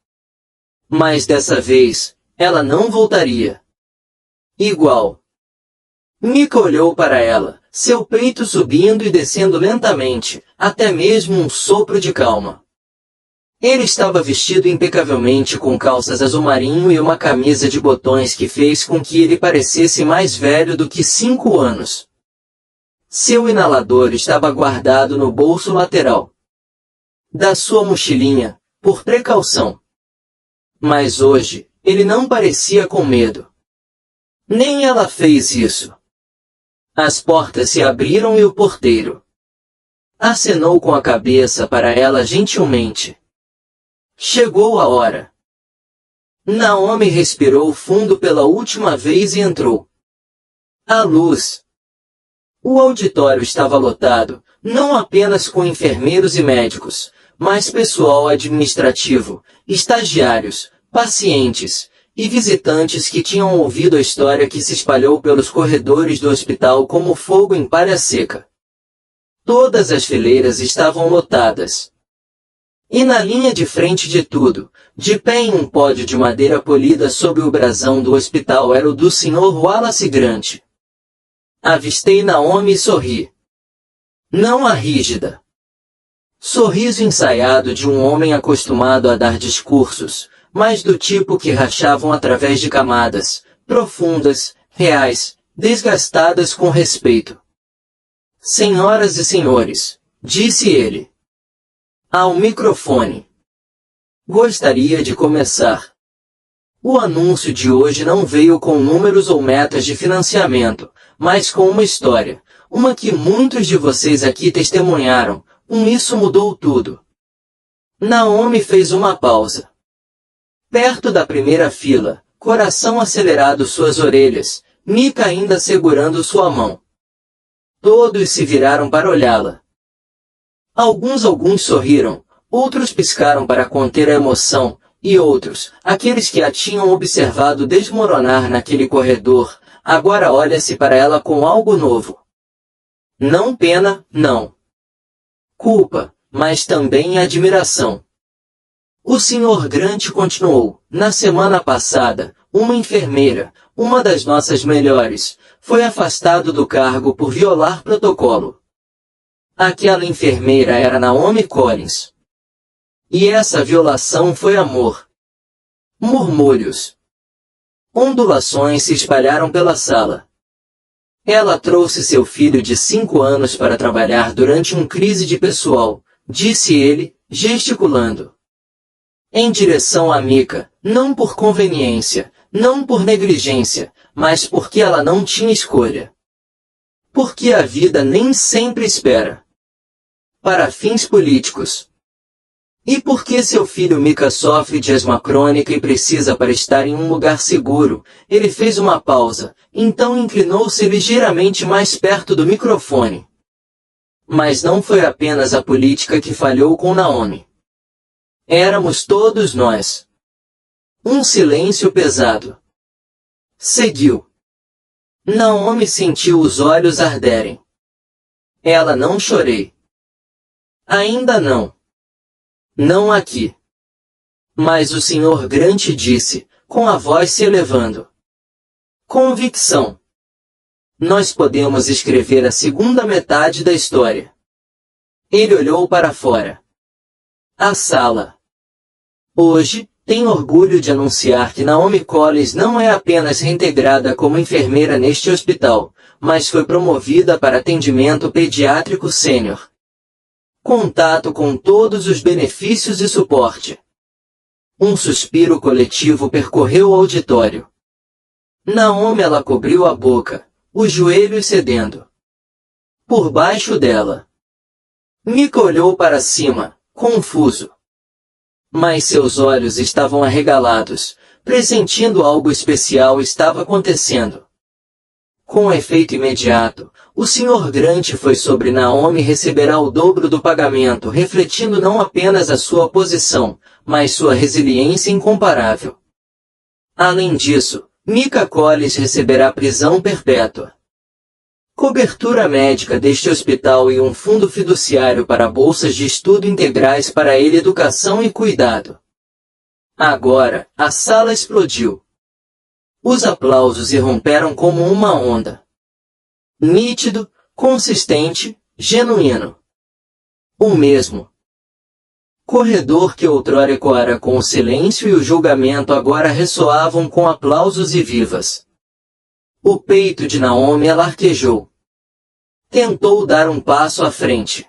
Mas dessa vez, ela não voltaria. Igual. Mika olhou para ela, seu peito subindo e descendo lentamente, até mesmo um sopro de calma. Ele estava vestido impecavelmente com calças azul marinho e uma camisa de botões que fez com que ele parecesse mais velho do que 5 anos. Seu inalador estava guardado no bolso lateral da sua mochilinha, por precaução. Mas hoje, ele não parecia com medo. Nem ela fez isso. As portas se abriram e o porteiro acenou com a cabeça para ela gentilmente. Chegou a hora. Naomi respirou fundo pela última vez e entrou. A luz. O auditório estava lotado, não apenas com enfermeiros e médicos, mas pessoal administrativo, estagiários, pacientes e visitantes que tinham ouvido a história que se espalhou pelos corredores do hospital como fogo em palha seca. Todas as fileiras estavam lotadas. E na linha de frente de tudo, de pé em um pódio de madeira polida sob o brasão do hospital era o do Sr. Wallace Grant. Avistei Naomi e sorri. Não a rígida. Sorriso ensaiado de um homem acostumado a dar discursos, mas do tipo que rachavam através de camadas, profundas, reais, desgastadas com respeito. Senhoras e senhores, disse ele ao microfone. Gostaria de começar. O anúncio de hoje não veio com números ou metas de financiamento, mas com uma história, uma que muitos de vocês aqui testemunharam, isso mudou tudo. Naomi fez uma pausa. Perto da primeira fila, coração acelerado suas orelhas, Mika ainda segurando sua mão. Todos se viraram para olhá-la. Alguns sorriram, outros piscaram para conter a emoção, e outros, aqueles que a tinham observado desmoronar naquele corredor, agora olha-se para ela com algo novo. Não pena, não. Culpa, mas também admiração. O Sr. Grant continuou. Na semana passada, uma enfermeira, uma das nossas melhores, foi afastado do cargo por violar protocolo. Aquela enfermeira era Naomi Collins. E essa violação foi amor. Murmúrios. Ondulações se espalharam pela sala. Ela trouxe seu filho de 5 anos para trabalhar durante crise de pessoal, disse ele, gesticulando. Em direção a Mika, não por conveniência, não por negligência, mas porque ela não tinha escolha. Porque a vida nem sempre espera. Para fins políticos. E porque seu filho Mika sofre de asma crônica e precisa para estar em um lugar seguro, ele fez uma pausa, então inclinou-se ligeiramente mais perto do microfone. Mas não foi apenas a política que falhou com Naomi. Éramos todos nós. Um silêncio pesado. Seguiu. Naomi sentiu os olhos arderem. Ela não chorei. Ainda não. Não aqui. Mas o Sr. Grant disse, com a voz se elevando. Convicção. Nós podemos escrever a segunda metade da história. Ele olhou para fora. A sala. Hoje, tenho orgulho de anunciar que Naomi Collins não é apenas reintegrada como enfermeira neste hospital, mas foi promovida para atendimento pediátrico sênior. Contato com todos os benefícios e suporte. Um suspiro coletivo percorreu o auditório. Naomi ela cobriu a boca, os joelhos cedendo. Por baixo dela. Mika olhou para cima, confuso. Mas seus olhos estavam arregalados, pressentindo algo especial estava acontecendo. Com efeito imediato, o Sr. Grant foi sobre Naomi e receberá o dobro do pagamento, refletindo não apenas a sua posição, mas sua resiliência incomparável. Além disso, Mika Collins receberá prisão perpétua. Cobertura médica deste hospital e um fundo fiduciário para bolsas de estudo integrais para ele, educação e cuidado. Agora, a sala explodiu. Os aplausos irromperam como uma onda. Nítido, consistente, genuíno. O mesmo corredor que outrora ecoara com o silêncio e o julgamento agora ressoavam com aplausos e vivas. O peito de Naomi ela arquejou. Tentou dar um passo à frente.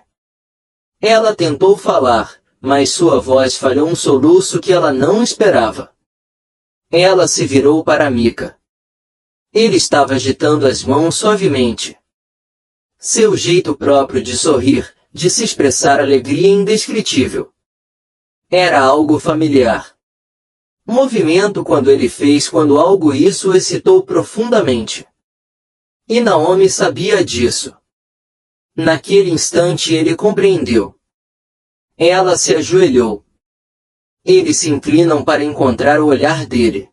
Ela tentou falar, mas sua voz falhou um soluço que ela não esperava. Ela se virou para Mika. Ele estava agitando as mãos suavemente. Seu jeito próprio de sorrir, de se expressar alegria indescritível. Era algo familiar. Movimento quando ele fez quando algo isso o excitou profundamente. E Naomi sabia disso. Naquele instante ele compreendeu. Ela se ajoelhou. Eles se inclinam para encontrar o olhar dele.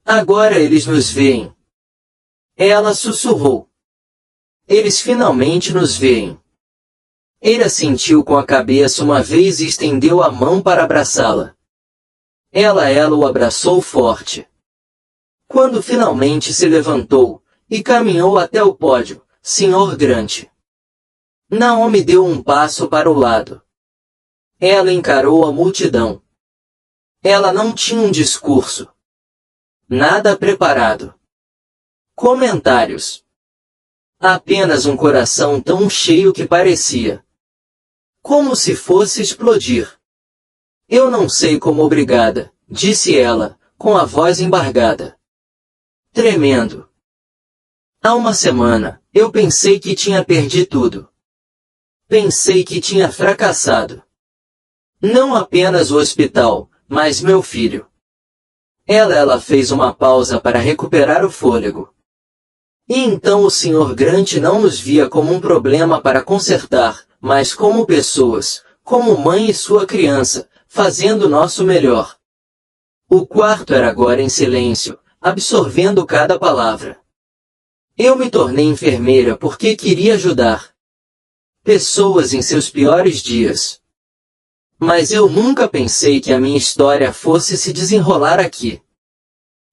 Agora eles nos veem. Ela sussurrou. Eles finalmente nos veem. Ele assentiu com a cabeça uma vez e estendeu a mão para abraçá-la. Ela o abraçou forte. Quando finalmente se levantou, e caminhou até o pódio, Sr. Grant. Naomi deu um passo para o lado. Ela encarou a multidão. Ela não tinha um discurso. Nada preparado. Comentários. Apenas um coração tão cheio que parecia como se fosse explodir. Eu não sei como obrigada, disse ela, com a voz embargada. Tremendo. Há uma semana, eu pensei que tinha perdido tudo. Pensei que tinha fracassado. Não apenas o hospital, mas meu filho. Ela fez uma pausa para recuperar o fôlego. E então o Sr. Grant não nos via como um problema para consertar, mas como pessoas, como mãe e sua criança, fazendo o nosso melhor. O quarto era agora em silêncio, absorvendo cada palavra. Eu me tornei enfermeira porque queria ajudar pessoas em seus piores dias. Mas eu nunca pensei que a minha história fosse se desenrolar aqui.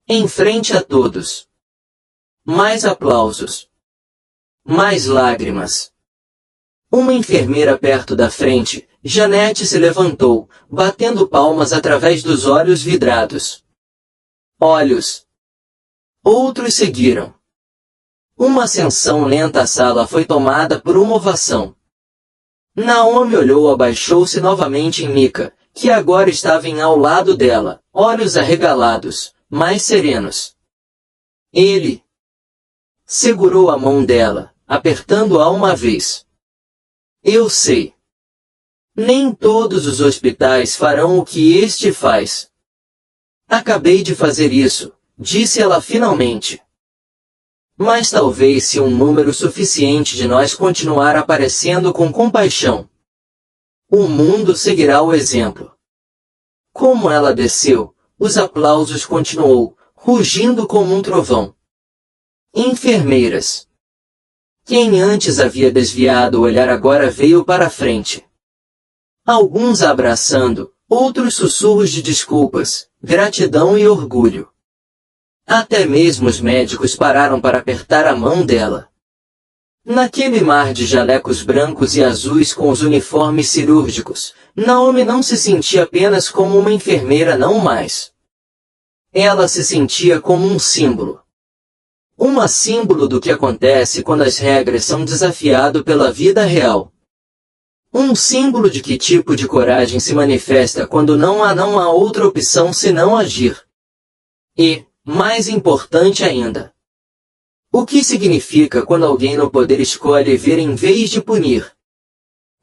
Em frente a todos. Mais aplausos. Mais lágrimas. Uma enfermeira perto da frente, Janete se levantou, batendo palmas através dos olhos vidrados. Olhos. Outros seguiram. Uma ascensão lenta à sala foi tomada por uma ovação. Naomi olhou, abaixou-se novamente em Mika, que agora estava ao lado dela, olhos arregalados, mais serenos. Ele segurou a mão dela, apertando-a uma vez. Eu sei. Nem todos os hospitais farão o que este faz. Acabei de fazer isso, disse ela finalmente. Mas talvez se um número suficiente de nós continuar aparecendo com compaixão, o mundo seguirá o exemplo. Como ela desceu, os aplausos continuou, rugindo como um trovão. Enfermeiras. Quem antes havia desviado o olhar agora veio para a frente. Alguns a abraçando, outros sussurros de desculpas, gratidão e orgulho. Até mesmo os médicos pararam para apertar a mão dela. Naquele mar de jalecos brancos e azuis com os uniformes cirúrgicos, Naomi não se sentia apenas como uma enfermeira, não mais. Ela se sentia como um símbolo. Um símbolo do que acontece quando as regras são desafiadas pela vida real. Um símbolo de que tipo de coragem se manifesta quando não há outra opção senão agir. E, mais importante ainda, o que significa quando alguém no poder escolhe ver em vez de punir?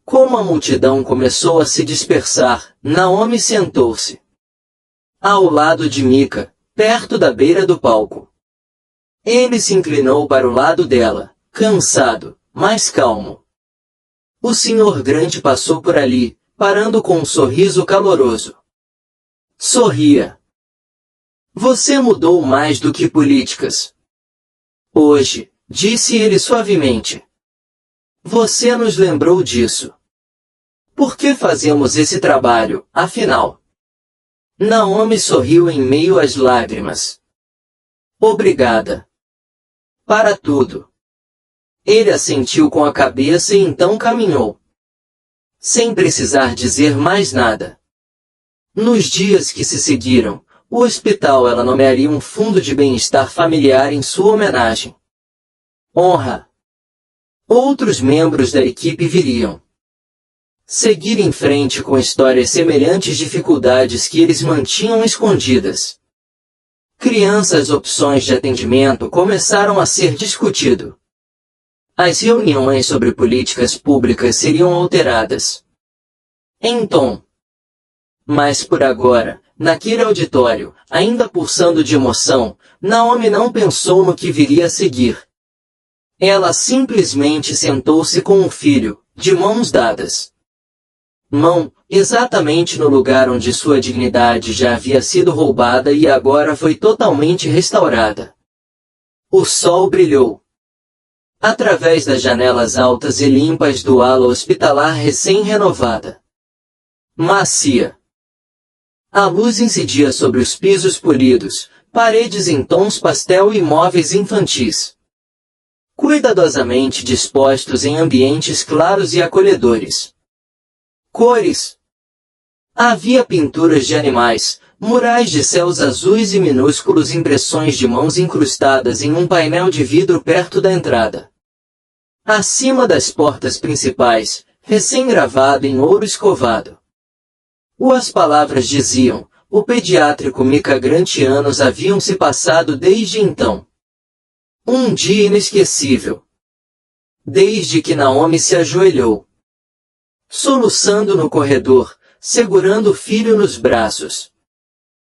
Como a multidão começou a se dispersar, Naomi sentou-se ao lado de Mika, perto da beira do palco. Ele se inclinou para o lado dela, cansado, mas calmo. O Sr. Grant passou por ali, parando com um sorriso caloroso. Sorria. Você mudou mais do que políticas. Hoje, disse ele suavemente. Você nos lembrou disso. Por que fazemos esse trabalho, afinal? Naomi sorriu em meio às lágrimas. Obrigada. Para tudo. Ele assentiu com a cabeça e então caminhou. Sem precisar dizer mais nada. Nos dias que se seguiram, o hospital ela nomearia um fundo de bem-estar familiar em sua homenagem. Honra. Outros membros da equipe viriam seguir em frente com histórias semelhantes, dificuldades que eles mantinham escondidas. Crianças, opções de atendimento começaram a ser discutido. As reuniões sobre políticas públicas seriam alteradas. Então, mas por agora, naquele auditório, ainda pulsando de emoção, Naomi não pensou no que viria a seguir. Ela simplesmente sentou-se com o filho, de mãos dadas. Exatamente no lugar onde sua dignidade já havia sido roubada e agora foi totalmente restaurada. O sol brilhou através das janelas altas e limpas do ala hospitalar recém-renovada. Macia. A luz incidia sobre os pisos polidos, paredes em tons pastel e móveis infantis, cuidadosamente dispostos em ambientes claros e acolhedores. Cores. Havia pinturas de animais, murais de céus azuis e minúsculos, impressões de mãos incrustadas em um painel de vidro perto da entrada. Acima das portas principais, recém-gravado em ouro escovado. As palavras diziam: o pediátrico Micah Grant. Anos haviam se passado desde então. Um dia inesquecível. Desde que Naomi se ajoelhou, soluçando no corredor, segurando o filho nos braços.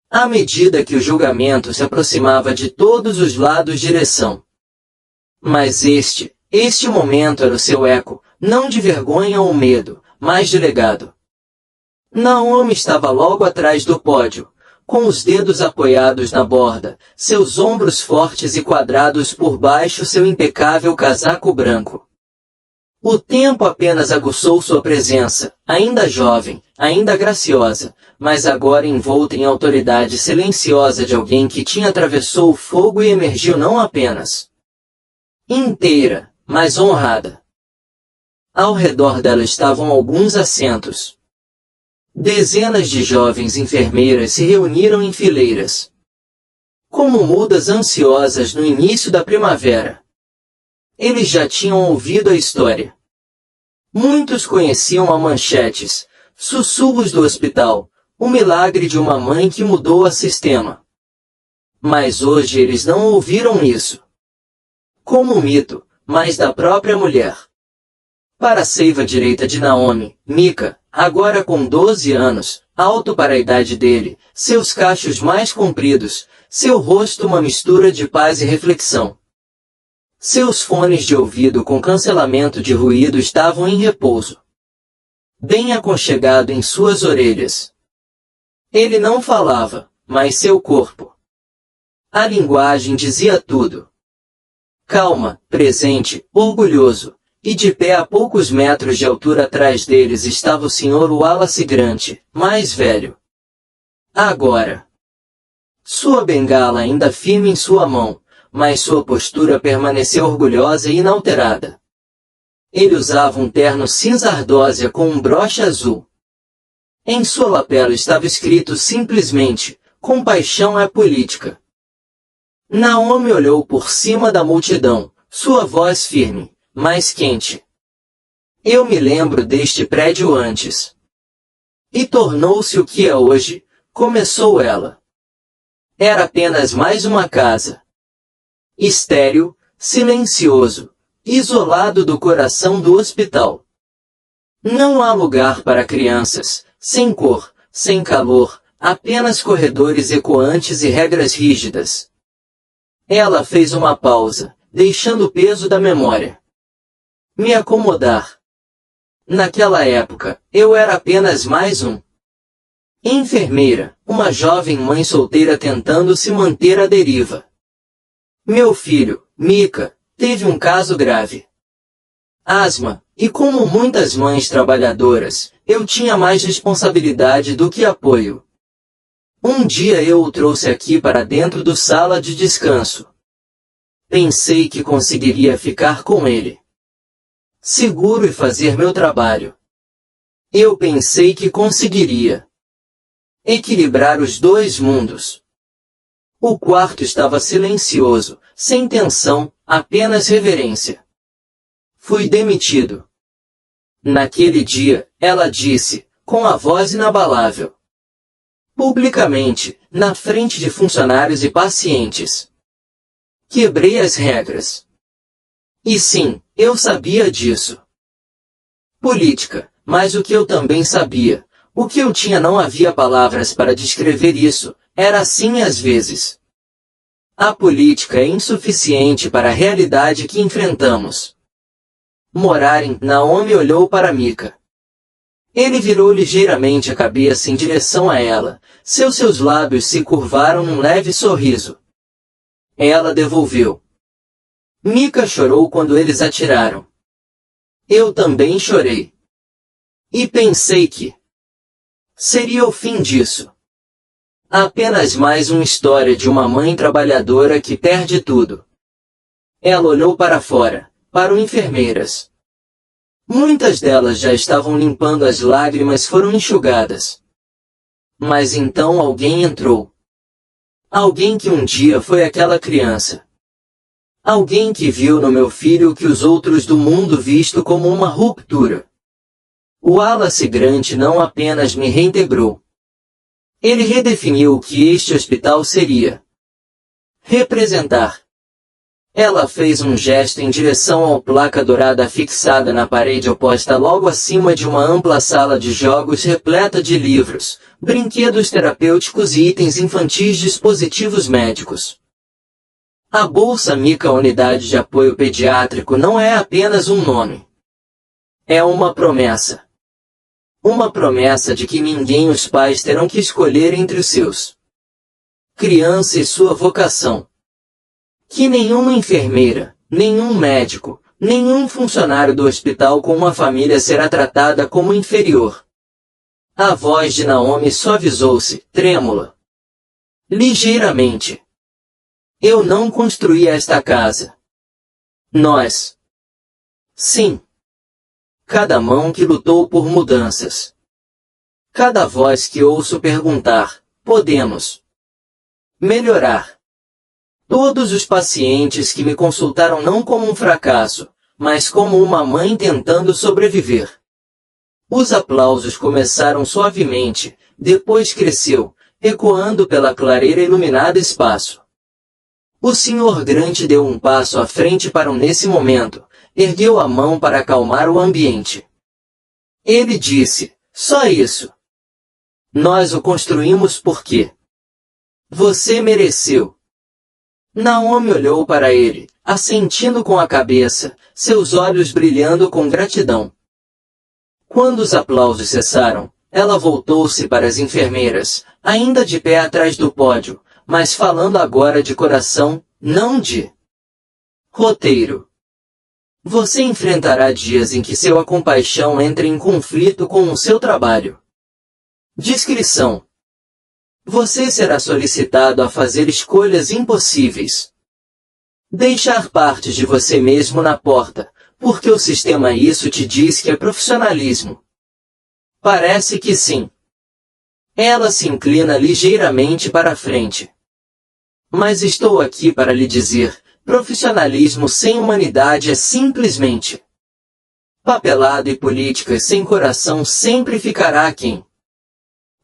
À medida que o julgamento se aproximava de todos os lados, direção. Mas este momento era o seu eco, não de vergonha ou medo, mas de legado. Naomi estava logo atrás do pódio, com os dedos apoiados na borda, seus ombros fortes e quadrados por baixo seu impecável casaco branco. O tempo apenas aguçou sua presença, ainda jovem, ainda graciosa, mas agora envolta em autoridade silenciosa de alguém que atravessou o fogo e emergiu não apenas inteira, mas honrada. Ao redor dela estavam alguns assentos. Dezenas de jovens enfermeiras se reuniram em fileiras, como mudas ansiosas no início da primavera. Eles já tinham ouvido a história. Muitos conheciam as manchetes, sussurros do hospital, o milagre de uma mãe que mudou o sistema. Mas hoje eles não ouviram isso como um mito, mas da própria mulher. Para a seiva direita de Naomi, Micah, agora com 12 anos, alto para a idade dele, seus cachos mais compridos, seu rosto uma mistura de paz e reflexão. Seus fones de ouvido com cancelamento de ruído estavam em repouso, bem aconchegado em suas orelhas. Ele não falava, mas seu corpo. A linguagem dizia tudo. Calma, presente, orgulhoso, e de pé a poucos metros de altura atrás deles estava o Sr. Wallace Grant, mais velho. Agora, sua bengala ainda firme em sua mão, mas sua postura permaneceu orgulhosa e inalterada. Ele usava um terno cinza ardósia com um broche azul. Em sua lapela estava escrito simplesmente: compaixão é política. Naomi olhou por cima da multidão, sua voz firme, mas quente. Eu me lembro deste prédio antes. E tornou-se o que é hoje, começou ela. Era apenas mais uma casa. Estéril, silencioso, isolado do coração do hospital. Não há lugar para crianças, sem cor, sem calor, apenas corredores ecoantes e regras rígidas. Ela fez uma pausa, deixando o peso da memória me acomodar. Naquela época, eu era apenas mais um enfermeira, uma jovem mãe solteira tentando se manter à deriva. Meu filho, Micah, teve um caso grave. Asma, e como muitas mães trabalhadoras, eu tinha mais responsabilidade do que apoio. Um dia eu o trouxe aqui para dentro do sala de descanso. Pensei que conseguiria ficar com ele seguro e fazer meu trabalho. Eu pensei que conseguiria equilibrar os dois mundos. O quarto estava silencioso, sem tensão, apenas reverência. Fui demitido. Naquele dia, ela disse, com a voz inabalável. Publicamente, na frente de funcionários e pacientes. Quebrei as regras. E sim, eu sabia disso. Política, mas o que eu também sabia, o que eu tinha não havia palavras para descrever isso, era assim às vezes. A política é insuficiente para a realidade que enfrentamos. Naomi olhou para Mika. Ele virou ligeiramente a cabeça em direção a ela, seus lábios se curvaram num leve sorriso. Ela devolveu. Mika chorou quando eles atiraram. Eu também chorei. E pensei que seria o fim disso. Apenas mais uma história de uma mãe trabalhadora que perde tudo. Ela olhou para fora, para as enfermeiras. Muitas delas já estavam limpando as lágrimas foram enxugadas. Mas então alguém entrou. Alguém que um dia foi aquela criança. Alguém que viu no meu filho o que os outros do mundo visto como uma ruptura. O Wallace Grant não apenas me reintegrou. Ele redefiniu o que este hospital seria. Representar. Ela fez um gesto em direção à placa dourada fixada na parede oposta logo acima de uma ampla sala de jogos repleta de livros, brinquedos terapêuticos e itens infantis dispositivos médicos. A Bolsa Mika Unidade de Apoio Pediátrico não é apenas um nome. É uma promessa. Uma promessa de que ninguém os pais terão que escolher entre os seus. Criança e sua vocação. Que nenhuma enfermeira, nenhum médico, nenhum funcionário do hospital com uma família será tratada como inferior. A voz de Naomi suavizou-se, trêmula. Ligeiramente. Eu não construí esta casa. Nós. Sim. Cada mão que lutou por mudanças. Cada voz que ouço perguntar, podemos melhorar. Todos os pacientes que me consultaram não como um fracasso, mas como uma mãe tentando sobreviver. Os aplausos começaram suavemente, depois cresceu, ecoando pela clareira iluminada espaço. O Sr. Grant deu um passo à frente para nesse momento, ergueu a mão para acalmar o ambiente. Ele disse, só isso. Nós o construímos porque você mereceu. Naomi olhou para ele, assentindo com a cabeça, seus olhos brilhando com gratidão. Quando os aplausos cessaram, ela voltou-se para as enfermeiras, ainda de pé atrás do pódio, mas falando agora de coração, não de roteiro. Você enfrentará dias em que sua compaixão entre em conflito com o seu trabalho. Descrição. Você será solicitado a fazer escolhas impossíveis. Deixar partes de você mesmo na porta, porque o sistema isso te diz que é profissionalismo. Parece que sim. Ela se inclina ligeiramente para a frente. Mas estou aqui para lhe dizer, profissionalismo sem humanidade é simplesmente papelado e política sem coração sempre ficará aquém.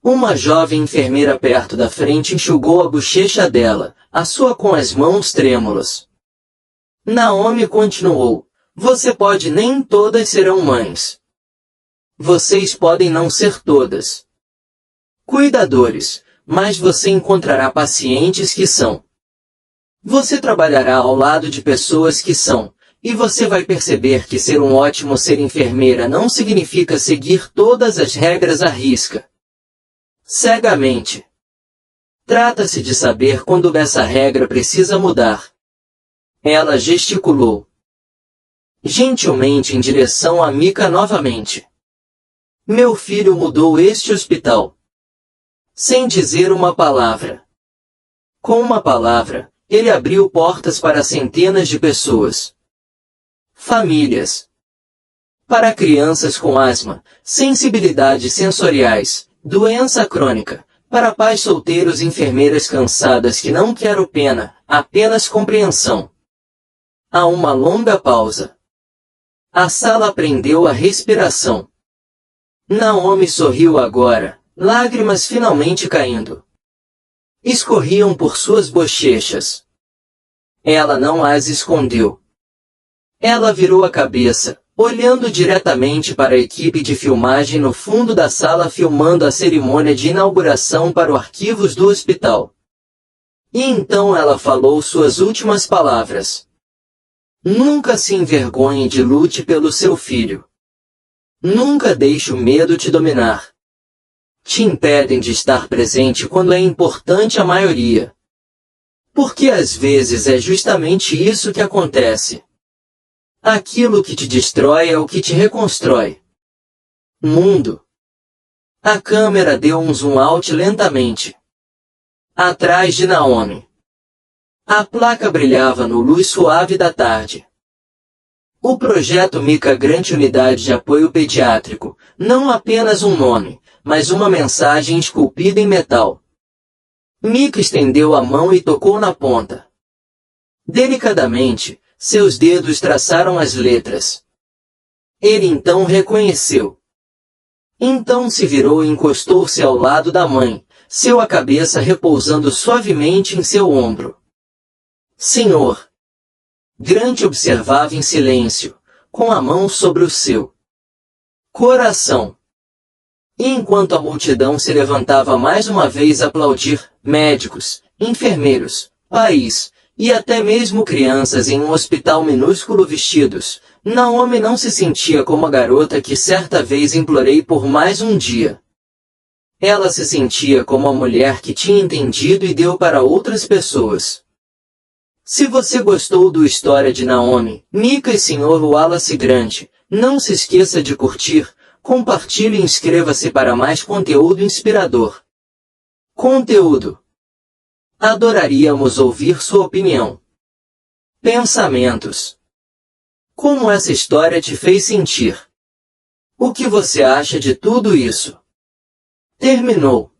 Uma jovem enfermeira perto da frente enxugou a bochecha dela, a sua com as mãos trêmulas. Naomi continuou, você pode nem todas serão mães. Vocês podem não ser todas cuidadores, mas você encontrará pacientes que são. Você trabalhará ao lado de pessoas que são, e você vai perceber que ser um ótimo ser enfermeira não significa seguir todas as regras à risca. Cegamente. Trata-se de saber quando essa regra precisa mudar. Ela gesticulou gentilmente em direção a Mika novamente. Meu filho mudou este hospital. Sem dizer uma palavra. Com uma palavra, ele abriu portas para centenas de pessoas. Famílias. Para crianças com asma, sensibilidades sensoriais, doença crônica, para pais solteiros e enfermeiras cansadas que não querem pena, apenas compreensão. Há uma longa pausa. A sala prendeu a respiração. Naomi sorriu agora, lágrimas finalmente caindo. Escorriam por suas bochechas. Ela não as escondeu. Ela virou a cabeça, olhando diretamente para a equipe de filmagem no fundo da sala filmando a cerimônia de inauguração para os arquivos do hospital. E então ela falou suas últimas palavras. Nunca se envergonhe de lute pelo seu filho. Nunca deixe o medo te dominar. Te impedem de estar presente quando é importante a maioria. Porque às vezes é justamente isso que acontece. Aquilo que te destrói é o que te reconstrói. Mundo. A câmera deu um zoom out lentamente. Atrás de Naomi. A placa brilhava no luz suave da tarde. O projeto Mika Grant Unidade de Apoio Pediátrico, não apenas um nome, mas uma mensagem esculpida em metal. Mika estendeu a mão e tocou na ponta. Delicadamente, seus dedos traçaram as letras. Ele então reconheceu. Então se virou e encostou-se ao lado da mãe, sua cabeça repousando suavemente em seu ombro. Senhor. Grant observava em silêncio, com a mão sobre o seu coração. E enquanto a multidão se levantava mais uma vez a aplaudir, médicos, enfermeiros, pais, e até mesmo crianças em um hospital minúsculo vestidos, Naomi não se sentia como a garota que certa vez implorei por mais um dia. Ela se sentia como a mulher que tinha entendido e deu para outras pessoas. Se você gostou do História de Naomi, Mika e Sr. Wallace Grant, não se esqueça de curtir, compartilhe e inscreva-se para mais conteúdo inspirador. Conteúdo. Adoraríamos ouvir sua opinião. Pensamentos. Como essa história te fez sentir? O que você acha de tudo isso? Terminou.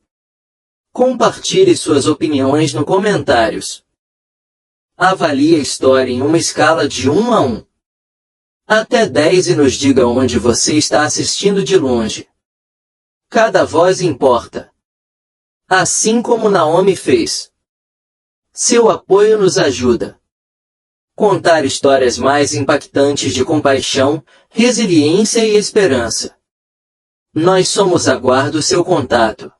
Compartilhe suas opiniões nos comentários. Avalie a história em uma escala de 1 a 1. Até 10 e nos diga onde você está assistindo de longe. Cada voz importa. Assim como Naomi fez. Seu apoio nos ajuda. Contar histórias mais impactantes de compaixão, resiliência e esperança. Nós somos. Aguardo seu contato.